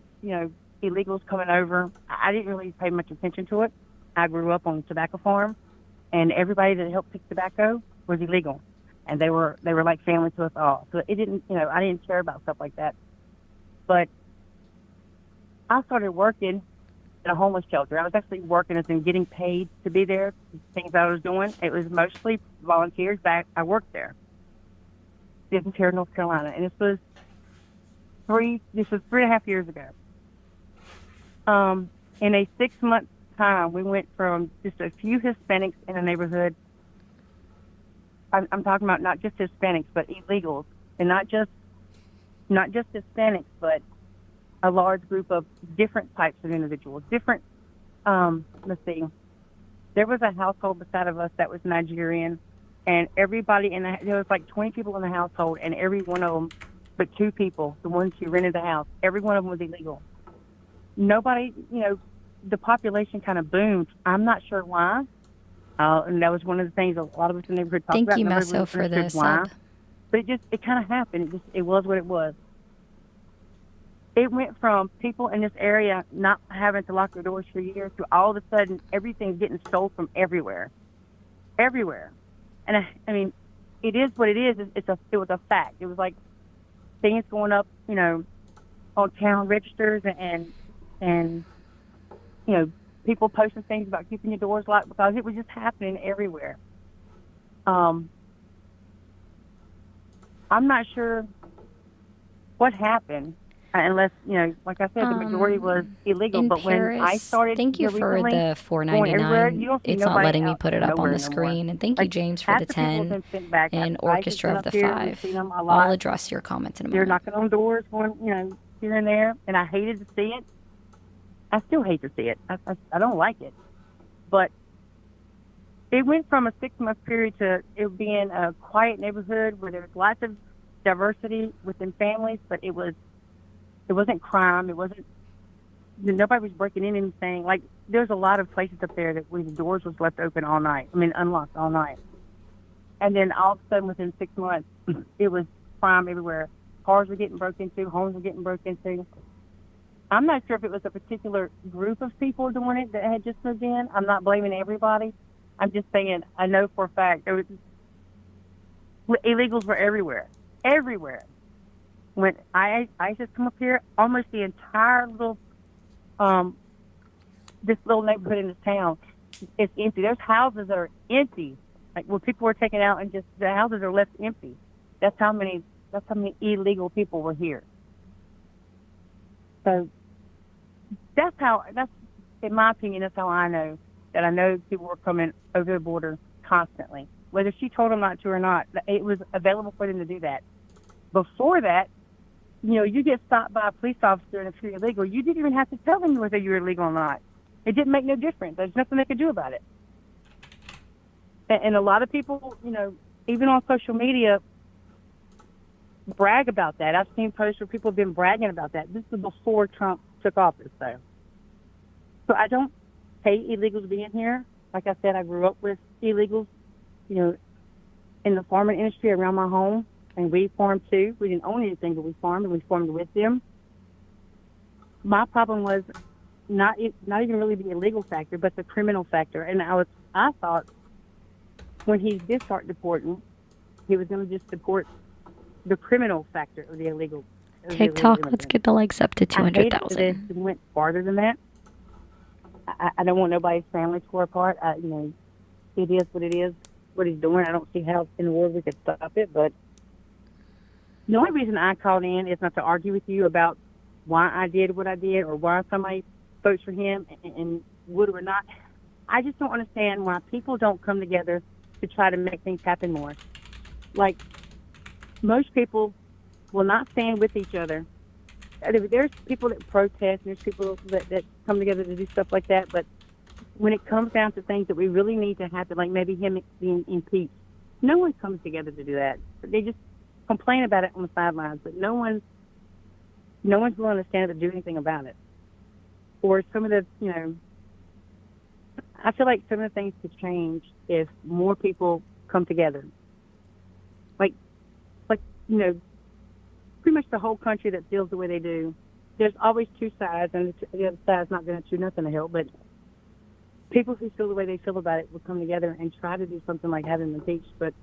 illegals coming over, I didn't really pay much attention to it. I grew up on a tobacco farm, and everybody that helped pick tobacco was illegal. And they were like family to us all. So it didn't, I didn't care about stuff like that. But I started working at a homeless shelter. I was actually working as in getting paid to be there, things I was doing. It was mostly volunteers back. I worked there. This is here in North Carolina. And this was 3.5 years ago. In a 6-month time, we went from just a few Hispanics in a neighborhood. I'm talking about not just Hispanics, but illegals, and not just Hispanics, but a large group of different types of individuals. Different. Let's see. There was a household beside of us that was Nigerian, and everybody there was like 20 people in the household, and every one of them, but 2 people, the ones who rented the house, every one of them was illegal. Nobody, the population kind of boomed. I'm not sure why. And that was one of the things a lot of us in the neighborhood talked about. Thank you, Nobody Meso, really for the understood why. sub. But it kind of happened. It was what it was. It went from people in this area not having to lock their doors for years to all of a sudden everything's getting stole from everywhere. Everywhere. And I mean, it is what it is. It was a fact. It was like things going up, on town registers and people posting things about keeping your doors locked because it was just happening everywhere. I'm not sure what happened, unless, like I said, the majority was illegal. In But Paris, when I started, thank you for recently, the going everywhere, you $4.99. don't see It's not nobody letting me out put it up on nowhere the no more. screen. And thank you, Like, James, for half the the people have 10 been sent back. and ICE has Orchestra been of the up here. We've 5. seen them a I'll lot. address your comments in a They're moment. knocking on doors, going, here and there, and I hated to see it. I still hate to see it. I don't like it. But it went from a 6-month period to it being a quiet neighborhood where there was lots of diversity within families, but it wasn't crime. Nobody was breaking in anything. Like, there's a lot of places up there where the doors was left open all night. I mean, unlocked all night. And then all of a sudden, within 6 months, it was crime everywhere. Cars were getting broken into, homes were getting broken into. I'm not sure if it was a particular group of people doing it that had just moved in. I'm not blaming everybody. I'm just saying I know for a fact there was illegals were everywhere. Everywhere. When ICE has come up here, almost the entire this little neighborhood in this town is empty. There's houses that are empty, like where people were taken out and just the houses are left empty. That's how many illegal people were here. So that's in my opinion, that's how I know that I know people were coming over the border constantly. Whether she told them not to or not, it was available for them to do that. Before that, you get stopped by a police officer and if you're illegal, you didn't even have to tell them whether you were illegal or not. It didn't make no difference. There's nothing they could do about it. And a lot of people, even on social media, brag about that. I've seen posts where people have been bragging about that. This is before Trump took office, though. So I don't hate illegals being here. Like I said, I grew up with illegals, in the farming industry around my home, and we farmed too. We didn't own anything, but we farmed, and we farmed with them. My problem was not even really the illegal factor, but the criminal factor. And I thought when he did start deporting, he was going to just deport the criminal factor of the illegal. of the illegal TikTok, let's immigrants. get the likes up to I hate that 200,000. this went farther than that. I don't want nobody's family tore apart. It is what it is, what he's doing. I don't see how in the world we could stop it. But the only reason I called in is not to argue with you about why I did what I did or why somebody votes for him and would or not. I just don't understand why people don't come together to try to make things happen more. Like, most people will not stand with each other. There's people that protest, and there's people that come together to do stuff like that, but when it comes down to things that we really need to happen, like maybe him being impeached, no one comes together to do that. They just complain about it on the sidelines, but no one's willing to stand up and do anything about it. Or some of the, I feel like some of the things could change if more people come together. Like, pretty much the whole country that feels the way they do. There's always two sides, and the other side's not going to do nothing to help. But people who feel the way they feel about it will come together and try to do something like having them impeached. But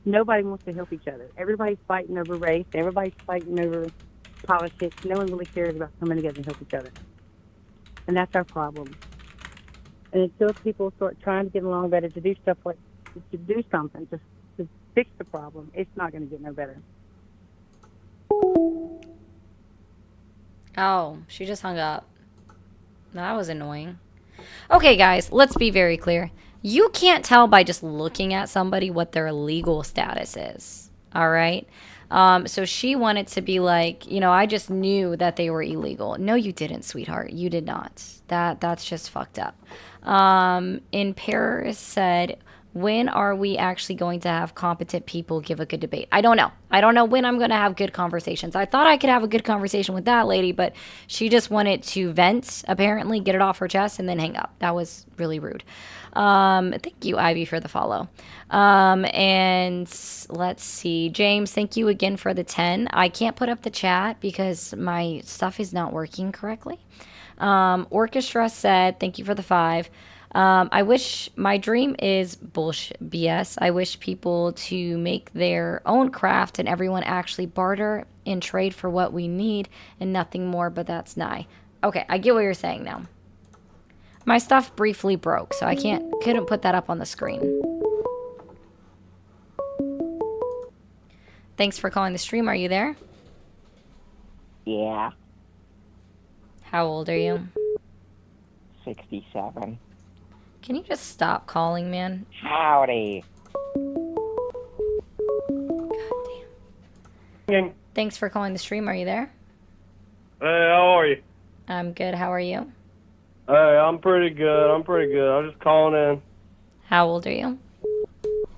nobody wants to help each other. Everybody's fighting over race. Everybody's fighting over politics. No one really cares about coming together and help each other. And that's our problem. And until people start trying to get along better, to do stuff like, to do something, to fix the problem, it's not going to get no better. Oh, she just hung up. That was annoying. Okay, guys, let's be very clear. You can't tell by just looking at somebody what their legal status is. All right? So she wanted to be like, I just knew that they were illegal. No, you didn't, sweetheart. You did not. That's just fucked up. In Paris said, when are we actually going to have competent people give a good debate? I don't know. I don't know when I'm going to have good conversations. I thought I could have a good conversation with that lady, but she just wanted to vent, apparently, get it off her chest, and then hang up. That was really rude. Thank you, Ivy, for the follow. And let's see. James, thank you again for the 10. I can't put up the chat because my stuff is not working correctly. Orchestra said, thank you for the 5. I wish my dream is bullshit BS. I wish people to make their own craft and everyone actually barter and trade for what we need and nothing more, but that's nigh. Okay, I get what you're saying now. My stuff briefly broke, so I couldn't put that up on the screen. Thanks for calling the stream. Are you there? Yeah. How old are you? 67. Can you just stop calling, man? Howdy. Thanks for calling the stream. Are you there? Hey, how are you? I'm good. How are you? Hey, I'm pretty good. I'm just calling in. How old are you?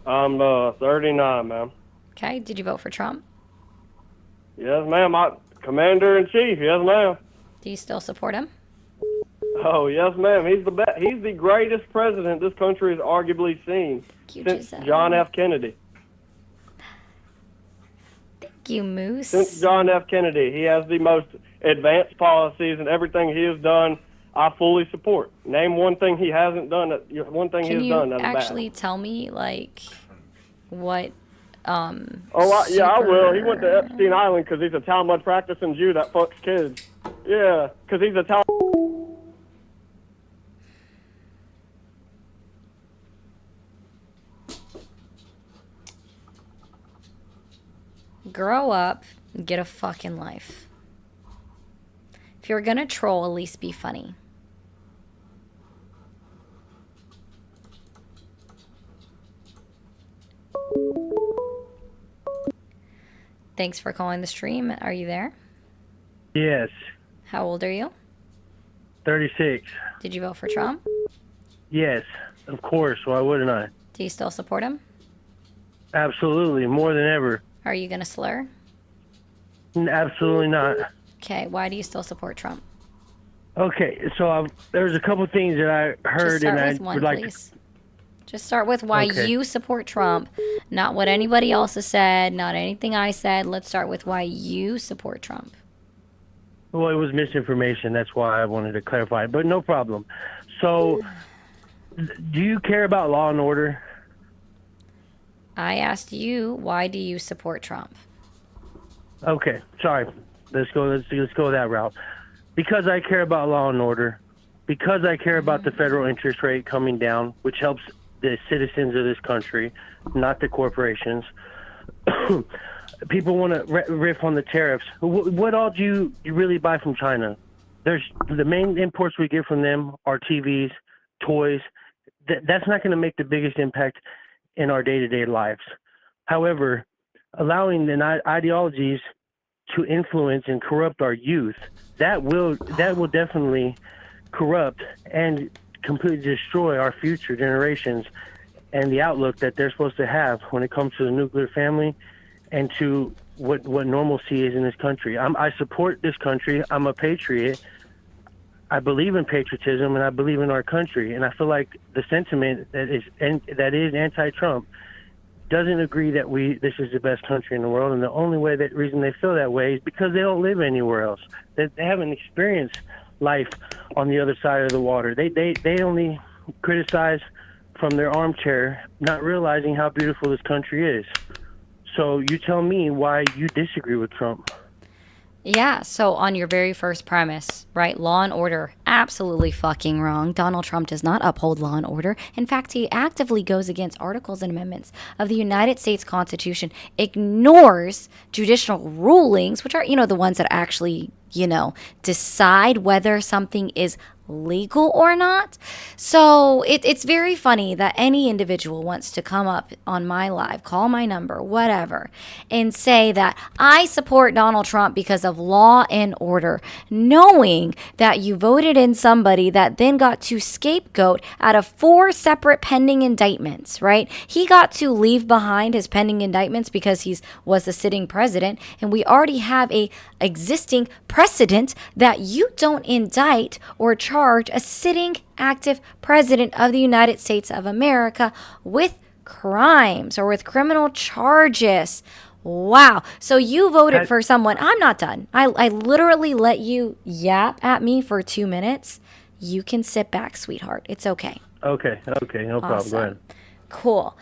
I'm 39, ma'am. Okay. Did you vote for Trump? Yes, ma'am. Commander-in-Chief. Yes, ma'am. Do you still support him? Oh, yes, ma'am. He's the best. He's the greatest president this country has arguably seen since John F. Kennedy. Thank you, Moose. Since John F. Kennedy, he has the most advanced policies, and everything he has done, I fully support. Name one thing he hasn't done. One thing Can he's you done that's bad. actually tell me, like, what? I will. He went to Epstein Island because he's a Talmud practicing Jew that fucks kids. Yeah, because he's a Talmud. Grow up and get a fucking life. If you're gonna troll, at least be funny. Thanks for calling the stream. Are you there? Yes. How old are you? 36. Did you vote for Trump? Yes, of course. Why wouldn't I? Do you still support him? Absolutely, more than ever. Are you gonna slur? Absolutely not. Okay, why do you still support Trump? Okay, so there's a couple things that I heard, and I would like please. Just start with why Okay. you support Trump, not what anybody else has said, not anything I said. Let's start with why you support Trump. Well, it was misinformation. That's why I wanted to clarify it, but no problem. So, do you care about law and order? I asked you, why do you support Trump? Okay, sorry. Let's go that route. Because I care about law and order. Because I care about the federal interest rate coming down, which helps the citizens of this country, not the corporations. People want to riff on the tariffs. What all do you really buy from China? There's the main imports we get from them are TVs, toys. That's not going to make the biggest impact in our day-to-day lives. However, allowing the ideologies to influence and corrupt our youth, that will definitely corrupt and completely destroy our future generations and the outlook that they're supposed to have when it comes to the nuclear family and to what normalcy is in this country. I support this country. I'm a patriot. I believe in patriotism and I believe in our country. And I feel like the sentiment that is anti-Trump doesn't agree that this is the best country in the world. And the only reason they feel that way is because they don't live anywhere else. They haven't experienced life on the other side of the water. They only criticize from their armchair, not realizing how beautiful this country is. So you tell me why you disagree with Trump. Yeah, so on your very first premise, right, law and order, absolutely fucking wrong. Donald Trump does not uphold law and order. In fact, he actively goes against articles and amendments of the United States Constitution, ignores judicial rulings, which are, the ones that actually, decide whether something is legal or not. So it's very funny that any individual wants to come up on my live, call my number, whatever, and say that I support Donald Trump because of law and order, knowing that you voted in somebody that then got to scapegoat out of 4 separate pending indictments, right? He got to leave behind his pending indictments because he was the sitting president, and we already have a existing precedent that you don't indict or charge a sitting active president of the United States of America with crimes or with criminal charges. Wow. So you voted for someone. I'm not done. I literally let you yap at me for 2 minutes. You can sit back, sweetheart. It's okay. Okay. No problem. Go ahead. Cool.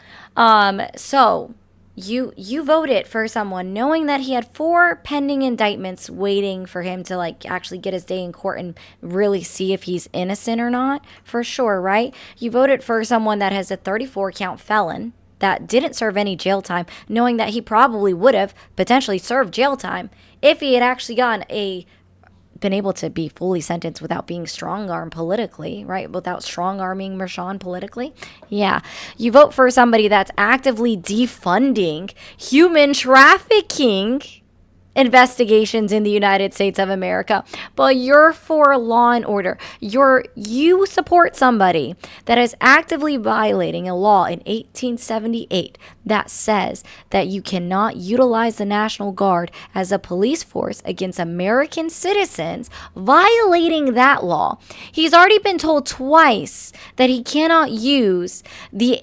So you voted for someone knowing that he had 4 pending indictments waiting for him to actually get his day in court and really see if he's innocent or not, for sure, right? You voted for someone that has a 34 count felon that didn't serve any jail time, knowing that he probably would have potentially served jail time if he had actually been able to be fully sentenced without being strong-armed politically, right? Without strong-arming Mershon politically. Yeah. You vote for somebody that's actively defunding human trafficking investigations in the United States of America, but you're for law and order. You support somebody that is actively violating a law in 1878 that says that you cannot utilize the National Guard as a police force against American citizens, violating that law. He's already been told twice that he cannot use the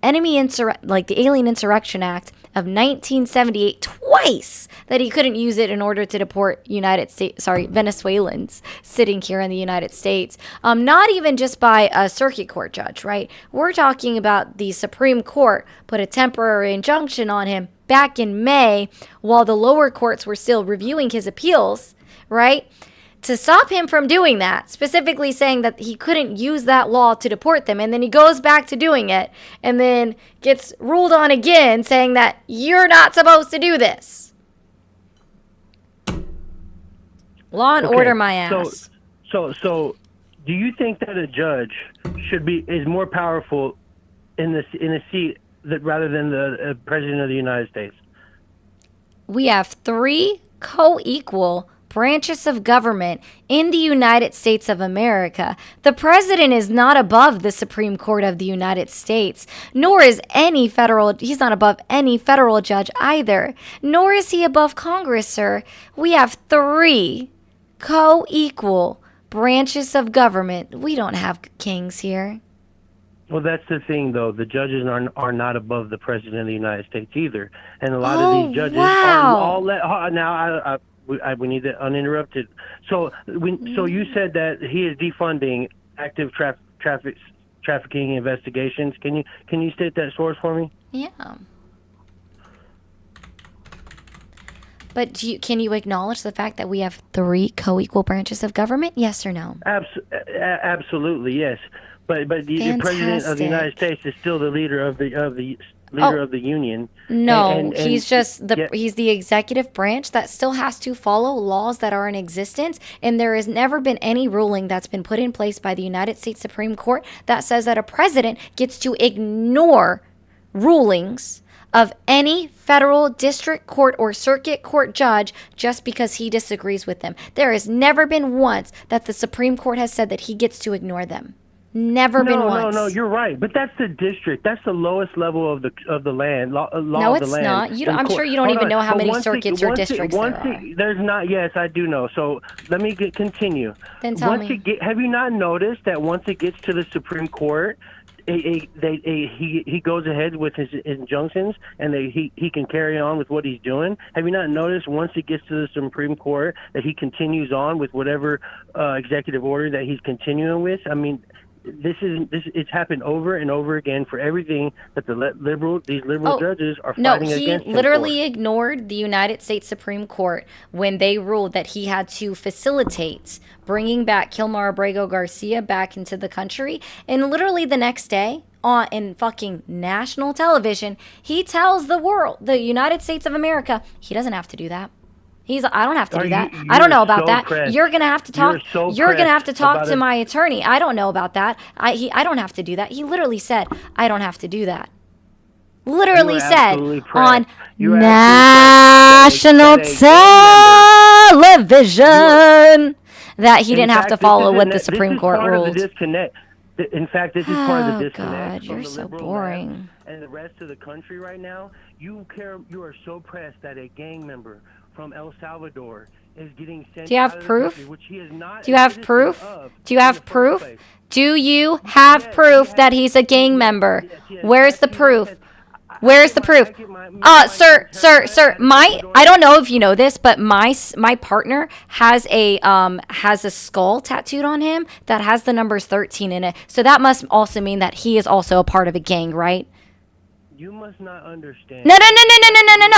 the Alien Insurrection Act of 1978 twice, that he couldn't use it in order to deport Venezuelans sitting here in the United States. Not even just by a circuit court judge, right? We're talking about the Supreme Court put a temporary injunction on him back in May while the lower courts were still reviewing his appeals, right? To stop him from doing that, specifically saying that he couldn't use that law to deport them, and then he goes back to doing it, and then gets ruled on again, saying that you're not supposed to do this. Law and order, my ass. So, do you think that a judge is more powerful in a seat rather than the president of the United States? We have 3 co-equal branches of government in the United States of America. The president is not above the Supreme Court of the United States, nor is he's not above any federal judge either, nor is he above Congress, sir. We have 3 co-equal branches of government. We don't have kings here. Well, that's the thing, though. The judges are not above the president of the United States either, and a lot of these judges are all now. We need it uninterrupted. So you said that he is defunding active trafficking investigations. Can you state that source for me? Yeah. But can you acknowledge the fact that we have 3 co-equal branches of government? Yes or no? Absolutely, yes. But the president of the United States is still the leader of the leader of the union. No, and he's just he's the executive branch that still has to follow laws that are in existence, and there has never been any ruling that's been put in place by the United States Supreme Court that says that a president gets to ignore rulings of any federal district court or circuit court judge just because he disagrees with them. There has never been once that the Supreme Court has said that he gets to ignore them. Never been once. No, you're right. But that's the district. That's the lowest level of the land. Law no, of the it's land. not. I'm sure you don't even know how many circuits or districts there are. There's not. Yes, I do know. So let me continue. Then tell me. Have you not noticed that once it gets to the Supreme Court, he goes ahead with his injunctions, and he can carry on with what he's doing? Have you not noticed once it gets to the Supreme Court that he continues on with whatever executive order that he's continuing with? I mean, it's happened over and over again for everything that these liberal judges are fighting against. No, he literally ignored the United States Supreme Court when they ruled that he had to facilitate bringing back Kilmar Abrego Garcia back into the country. And literally the next day, in fucking national television, he tells the world, the United States of America, he doesn't have to do that. I don't have to do that. I don't know about that. Pressed. You're gonna have to talk. You're gonna have to talk to my attorney. I don't know about that. I don't have to do that. He literally said, I don't have to do that. Literally said on national television that he didn't have to follow what the Supreme Court ruled. In fact, this is part of the disconnect. God, you're so boring. And the rest of the country right now, you are so pressed that a gang member from El Salvador is getting sent. Do you have out of proof? the country, which he is not. Do you have proof? Do you have proof? Do you have proof that he's a gang member? Where's the proof? Where's the proof? Sir, I don't know if you know this, but my partner has a skull tattooed on him that has the numbers 13 in it. So that must also mean that he is also a part of a gang, right? You must not understand. No.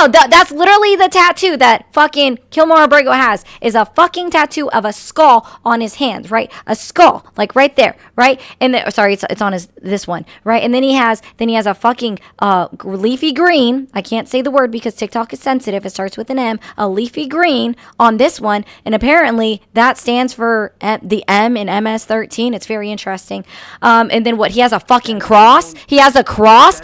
That's literally the tattoo that fucking Kilmar Abrego has, is a fucking tattoo of a skull on his hands, right? A skull, like right there, right? And it's on this one, right? And then he has a fucking leafy green. I can't say the word because TikTok is sensitive. It starts with an M. A leafy green on this one, and apparently that stands for the M in MS-13. It's very interesting. And then what? He has a fucking cross. He has a cross.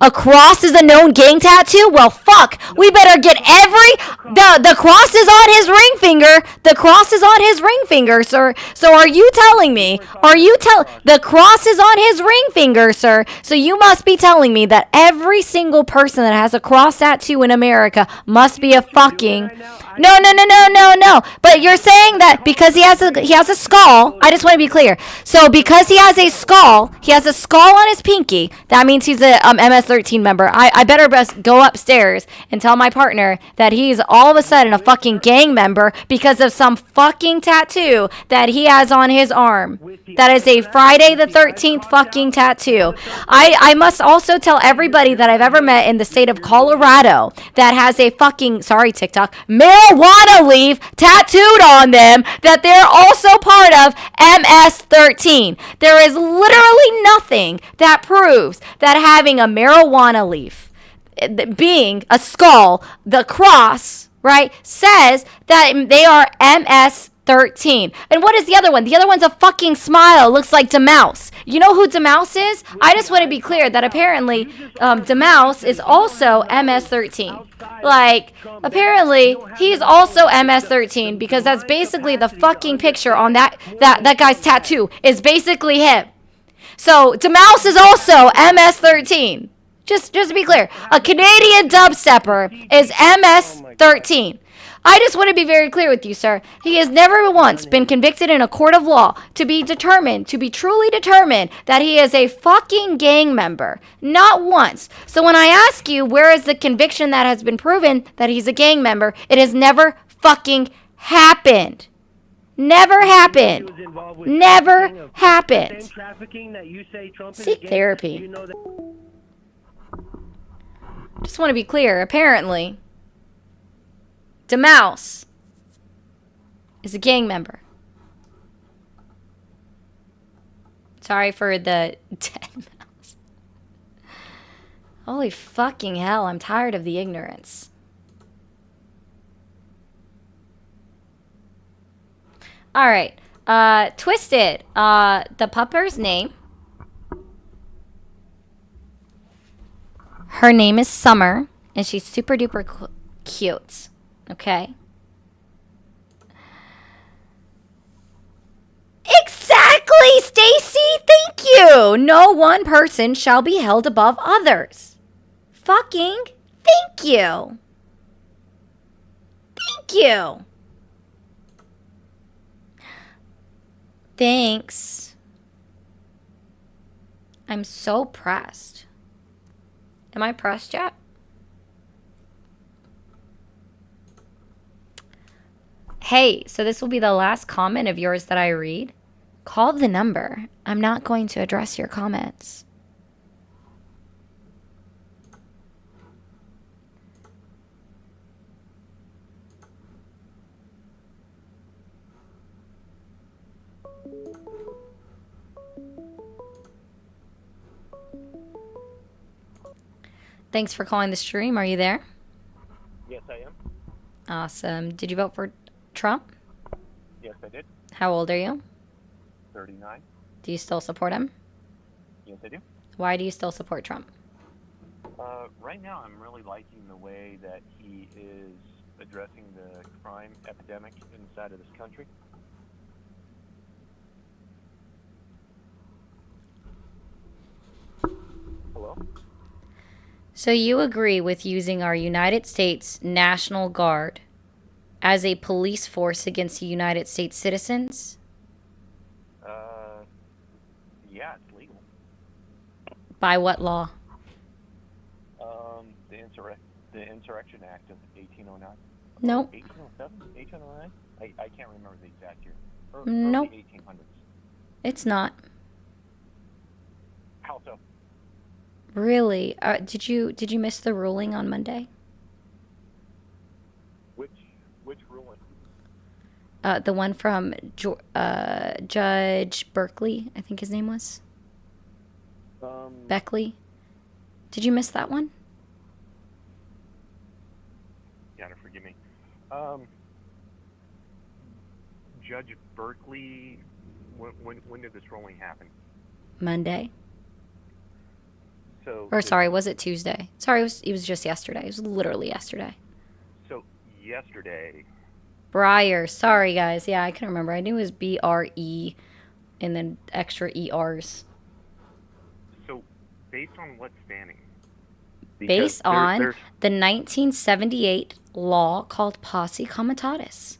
A cross is a known gang tattoo? Well, fuck. We better get the cross is on his ring finger. The cross is on his ring finger, sir. So are you telling me? The cross is on his ring finger, sir. So you must be telling me that every single person that has a cross tattoo in America must be a fucking... No. But you're saying that because he has a skull. I just want to be clear. So because he has a skull on his pinky, that means he's a MS-13 member. I better best go upstairs and tell my partner that he's all of a sudden a fucking gang member because of some fucking tattoo that he has on his arm. That is a Friday the 13th fucking tattoo. I must also tell everybody that I've ever met in the state of Colorado that has a fucking, sorry TikTok, marijuana leaf tattooed on them that they're also part of MS-13. There is literally nothing that proves that having a marijuana leaf, being a skull, the cross, right, says that they are MS-13. And what is the other one? The other one's a fucking smile. Looks like DeMouse. You know who DeMouse is? I just want to be clear that apparently DeMouse is also MS-13. Like, apparently he's also MS-13 because that's basically the fucking picture on that guy's tattoo is basically him. So DeMouse is also MS-13. Just to be clear, a Canadian dubstepper is MS-13. I just want to be very clear with you, sir. He has never once been convicted in a court of law to be truly determined that he is a fucking gang member. Not once. So when I ask you where is the conviction that has been proven that he's a gang member, it has never fucking happened. Never happened. Never happened. Seek therapy. Just want to be clear. Apparently, DeMouse is a gang member. Sorry for the dead mouse. Holy fucking hell, I'm tired of the ignorance. Alright, Twisted, the pupper's name. Her name is Summer, and she's super duper cute, okay? Exactly, Stacy. Thank you. No one person shall be held above others. Fucking thank you. Thank you. Thanks. I'm so pressed. Am I pressed yet? Hey, so this will be the last comment of yours that I read. Call the number. I'm not going to address your comments. Thanks for calling the stream. Are you there? Yes, I am. Awesome. Did you vote for Trump? Yes, I did. How old are you? 39. Do you still support him? Yes, I do. Why do you still support Trump? Right now, I'm really liking the way that he is addressing the crime epidemic inside of this country. Hello? So you agree with using our United States National Guard as a police force against the United States citizens? Yeah, it's legal. By what law? The Insurrection Act of 1809. Nope. 1807? 1809? I can't remember the exact year. Nope. Early 1800s. It's not. How so? Really? Did you miss the ruling on Monday? Which ruling? The one from Judge Berkeley, I think his name was. Beckley. Did you miss that one? You gotta forgive me. Judge Berkeley, when did this ruling happen? Monday. So. Or sorry, was it Tuesday? Sorry, it was just yesterday. It was literally yesterday. So yesterday. Breyer. Sorry, guys. Yeah, I can remember. I knew it was B-R-E and then extra ERs. So based on what standing? Based on the 1978 law called Posse Comitatus.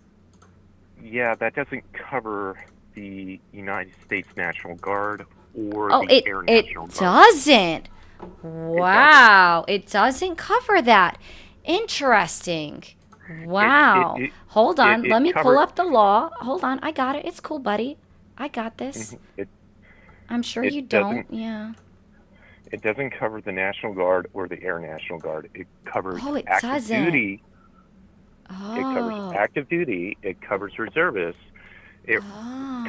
Yeah, that doesn't cover the United States National Guard or Oh, the Air National Guard. It doesn't. Wow. It doesn't cover that. Interesting. Wow. Hold on. Let me pull up the law. Hold on. I got it. It's cool, buddy. I got this. I'm sure you don't. Yeah. It doesn't cover the National Guard or the Air National Guard. It covers it active doesn't. duty. Oh. It covers active duty. It covers reservists. It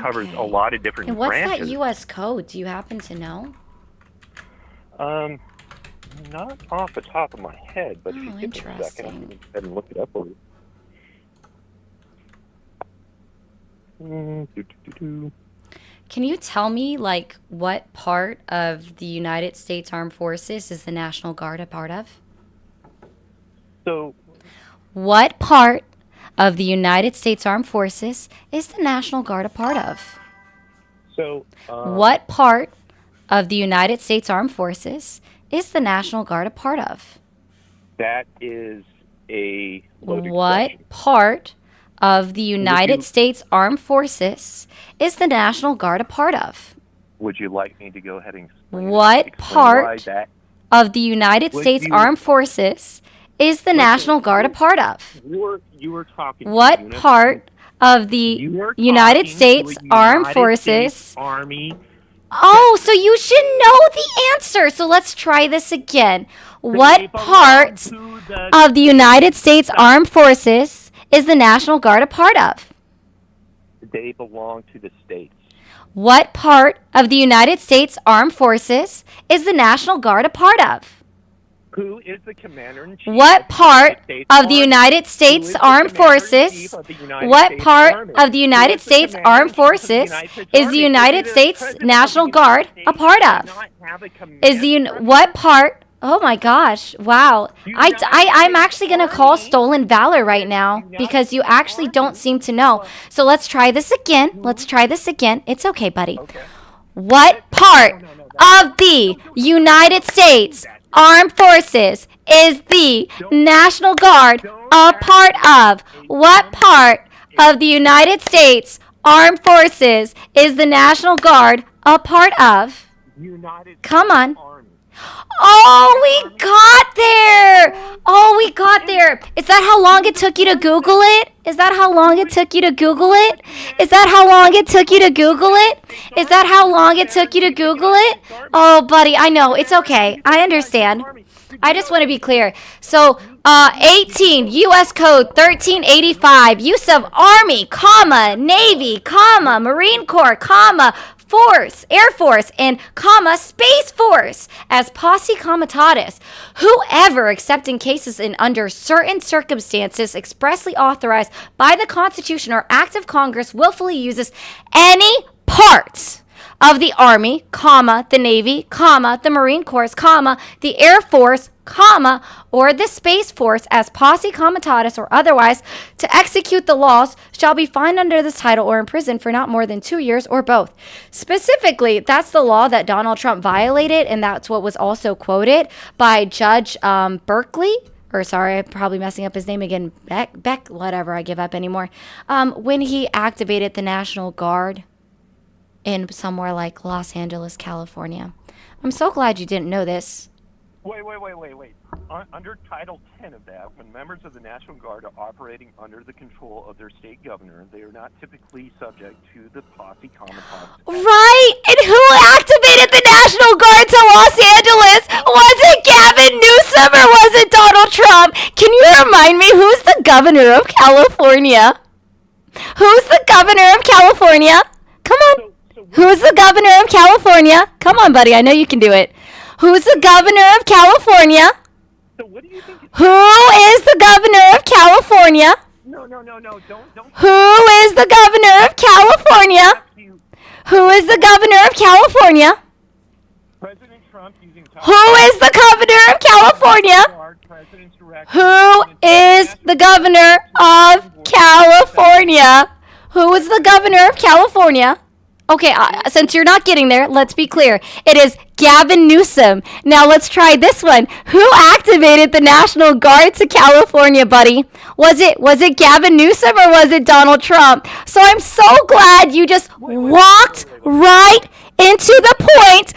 covers a lot of different And what's branches. that U.S. code? Do you happen to know? Not off the top of my head, but if you give me a second, I can go ahead and look it up for you. Can you tell me, like, what part of the United States Armed Forces is the National Guard a part of? So, what part of the United States Armed Forces is the National Guard a part of? So, what part of the United States Armed Forces is the National Guard a part of? that is a loaded What question. part of the United States Armed Forces is the National Guard a part of? Would you like me to go ahead and explain What why part that? of the United Would States you- Armed Forces is the National Guard a part of? You were talking. to What units- part of the You were United talking States to a Armed United Forces? States Army Oh, so you should know the answer. So let's try this again. What part of the United States Armed Forces is the National Guard a part of? They belong to the states. What part of the United States Armed Forces is the National Guard a part of? Who is the commander-in-chief? What part of the United States Armed Forces? What part of the United States Armed Forces is the United States National Guard a part of? Is the what part? Oh my gosh! Wow, I'm actually gonna call stolen valor right now because you actually don't seem to know. So let's try this again. Let's try this again. It's okay, buddy. What part of the United States Armed Forces is the National Guard a part of? What part of the United States Armed Forces is the National Guard a part of? Come on. Oh, we got there. Oh, we got there. Is that how long it took you to Google it? Is that how long it took you to Google it? Is that how long it took you to Google it? Is that how long it took you to Google it? Oh, buddy, I know. It's okay. I understand. I just want to be clear. So, 18, U.S. Code 1385, use of Army, comma, Navy, comma, Marine Corps, comma, Force, Air Force, and comma, Space Force as posse comitatus. Whoever, except in cases and under certain circumstances expressly authorized by the Constitution or Act of Congress, willfully uses any part of the Army, comma, the Navy, comma, the Marine Corps, comma, the Air Force, comma, or the Space Force as posse comitatus or otherwise to execute the laws shall be fined under this title or imprisoned for not more than 2 years or both. Specifically, that's the law that Donald Trump violated, and that's what was also quoted by Judge Berkeley. Or sorry, I'm probably messing up his name again. Beck, whatever, I give up anymore. When he activated the National Guard in somewhere like Los Angeles, California. I'm so glad you didn't know this. Wait. Under Title 10 of that, when members of the National Guard are operating under the control of their state governor, they are not typically subject to the posse comitatus. Right! And who activated the National Guard to Los Angeles? Was it Gavin Newsom or was it Donald Trump? Can you remind me who's the governor of California? Who's the governor of California? Come on. Who's the governor of California? Come on, buddy. I know you can do it. Who's the governor of California? Who is the governor of California? No, don't. Who is the governor of California? Who is the governor of California? President Trump using Who is the governor of California? Who is the governor of California? Who is the governor of California? Okay, since you're not getting there, let's be clear. It is Gavin Newsom. Now let's try this one. Who activated the National Guard to California, buddy? Was it Gavin Newsom or was it Donald Trump? So I'm so glad you just walked right into the point.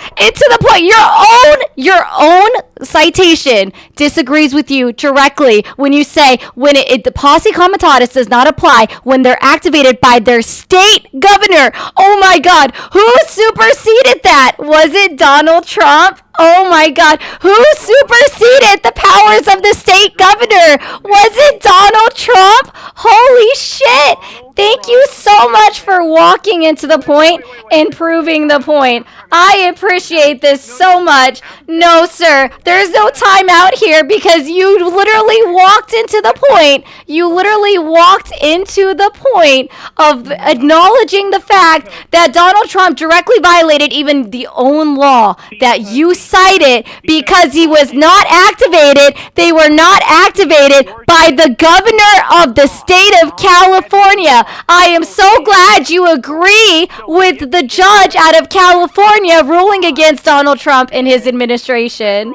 Your own citation disagrees with you directly when you say when the posse comitatus does not apply when they're activated by their state governor. Oh my God, who superseded that? Was it Donald Trump? Oh my God, who superseded the powers of the state governor? Was it Donald Trump? Holy shit. Thank you so much for walking into the point and proving the point. I appreciate this so much. No, sir, there's no time out here because you literally walked into the point. You literally walked into the point of acknowledging the fact that Donald Trump directly violated even the own law that you cited because he was not activated. They were not activated by the governor of the state of California. I am so glad you agree with the judge out of California ruling against Donald Trump and his administration.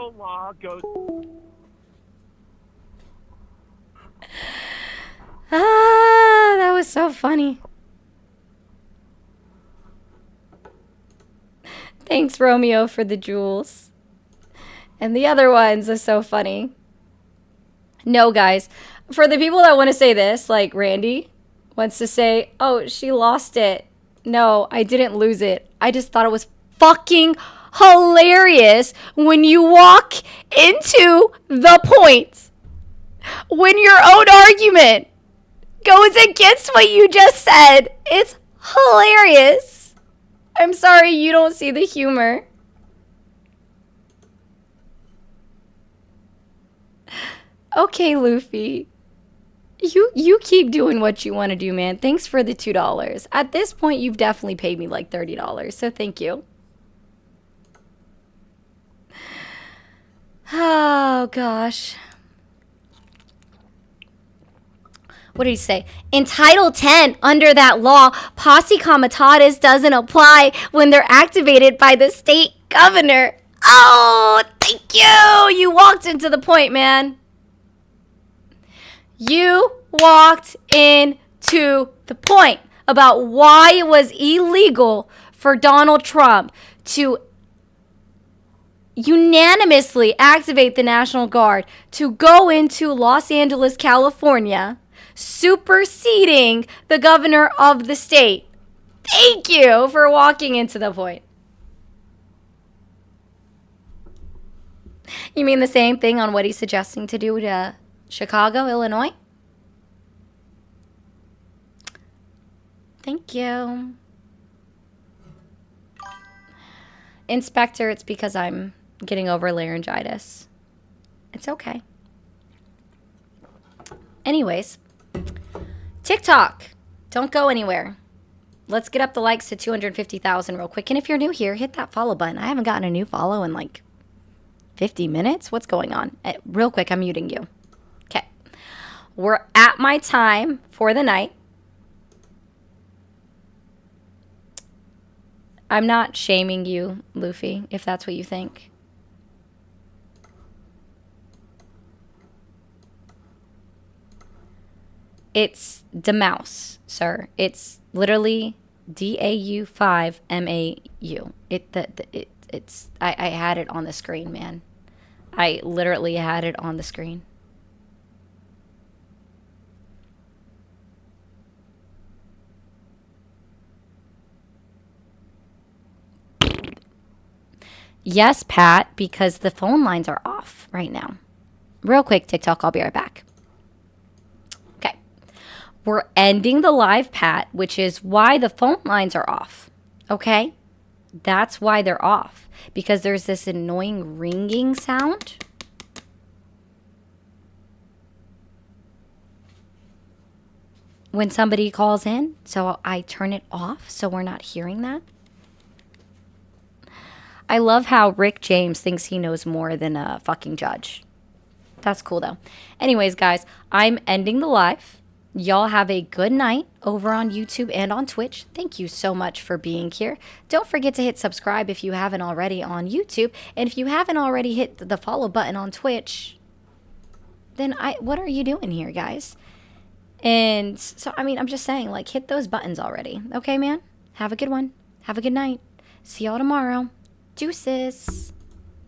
That was so funny. Thanks, Romeo, for the jewels. And the other ones are so funny. No, guys. For the people that want to say this, like Randy wants to say, oh, she lost it. No, I didn't lose it. I just thought it was fucking hilarious when you walk into the point when your own argument goes against what you just said. It's hilarious. I'm sorry you don't see the humor. Okay, Luffy. You keep doing what you want to do, man. Thanks for the $2. At this point, you've definitely paid me like $30, so thank you. Oh, gosh. What did he say? In Title 10, under that law, posse comitatus doesn't apply when they're activated by the state governor. Oh, thank you. You walked into the point, man. You walked into the point about why it was illegal for Donald Trump to unanimously activate the National Guard to go into Los Angeles, California, superseding the governor of the state. Thank you for walking into the point. You mean the same thing on what he's suggesting to do to Chicago, Illinois? Thank you. Inspector, it's because I'm getting over laryngitis. It's okay. Anyways, TikTok, don't go anywhere. Let's get up the likes to 250,000 real quick. And if you're new here, hit that follow button. I haven't gotten a new follow in like 50 minutes. What's going on? Real quick, I'm muting you. Okay. We're at my time for the night. I'm not shaming you, Luffy, if that's what you think. It's DeMouse, sir. It's literally DAU5MAU. I had it on the screen, man. I literally had it on the screen. Yes, Pat, because the phone lines are off right now. Real quick, TikTok, I'll be right back. Okay. We're ending the live, Pat, which is why the phone lines are off. Okay? That's why they're off. Because there's this annoying ringing sound. When somebody calls in, so I turn it off so we're not hearing that. I love how Rick James thinks he knows more than a fucking judge. That's cool, though. Anyways, guys, I'm ending the live. Y'all have a good night over on YouTube and on Twitch. Thank you so much for being here. Don't forget to hit subscribe if you haven't already on YouTube. And if you haven't already hit the follow button on Twitch, then what are you doing here, guys? And so, I mean, I'm just saying, like, hit those buttons already. Okay, man? Have a good one. Have a good night. See y'all tomorrow. Deuces.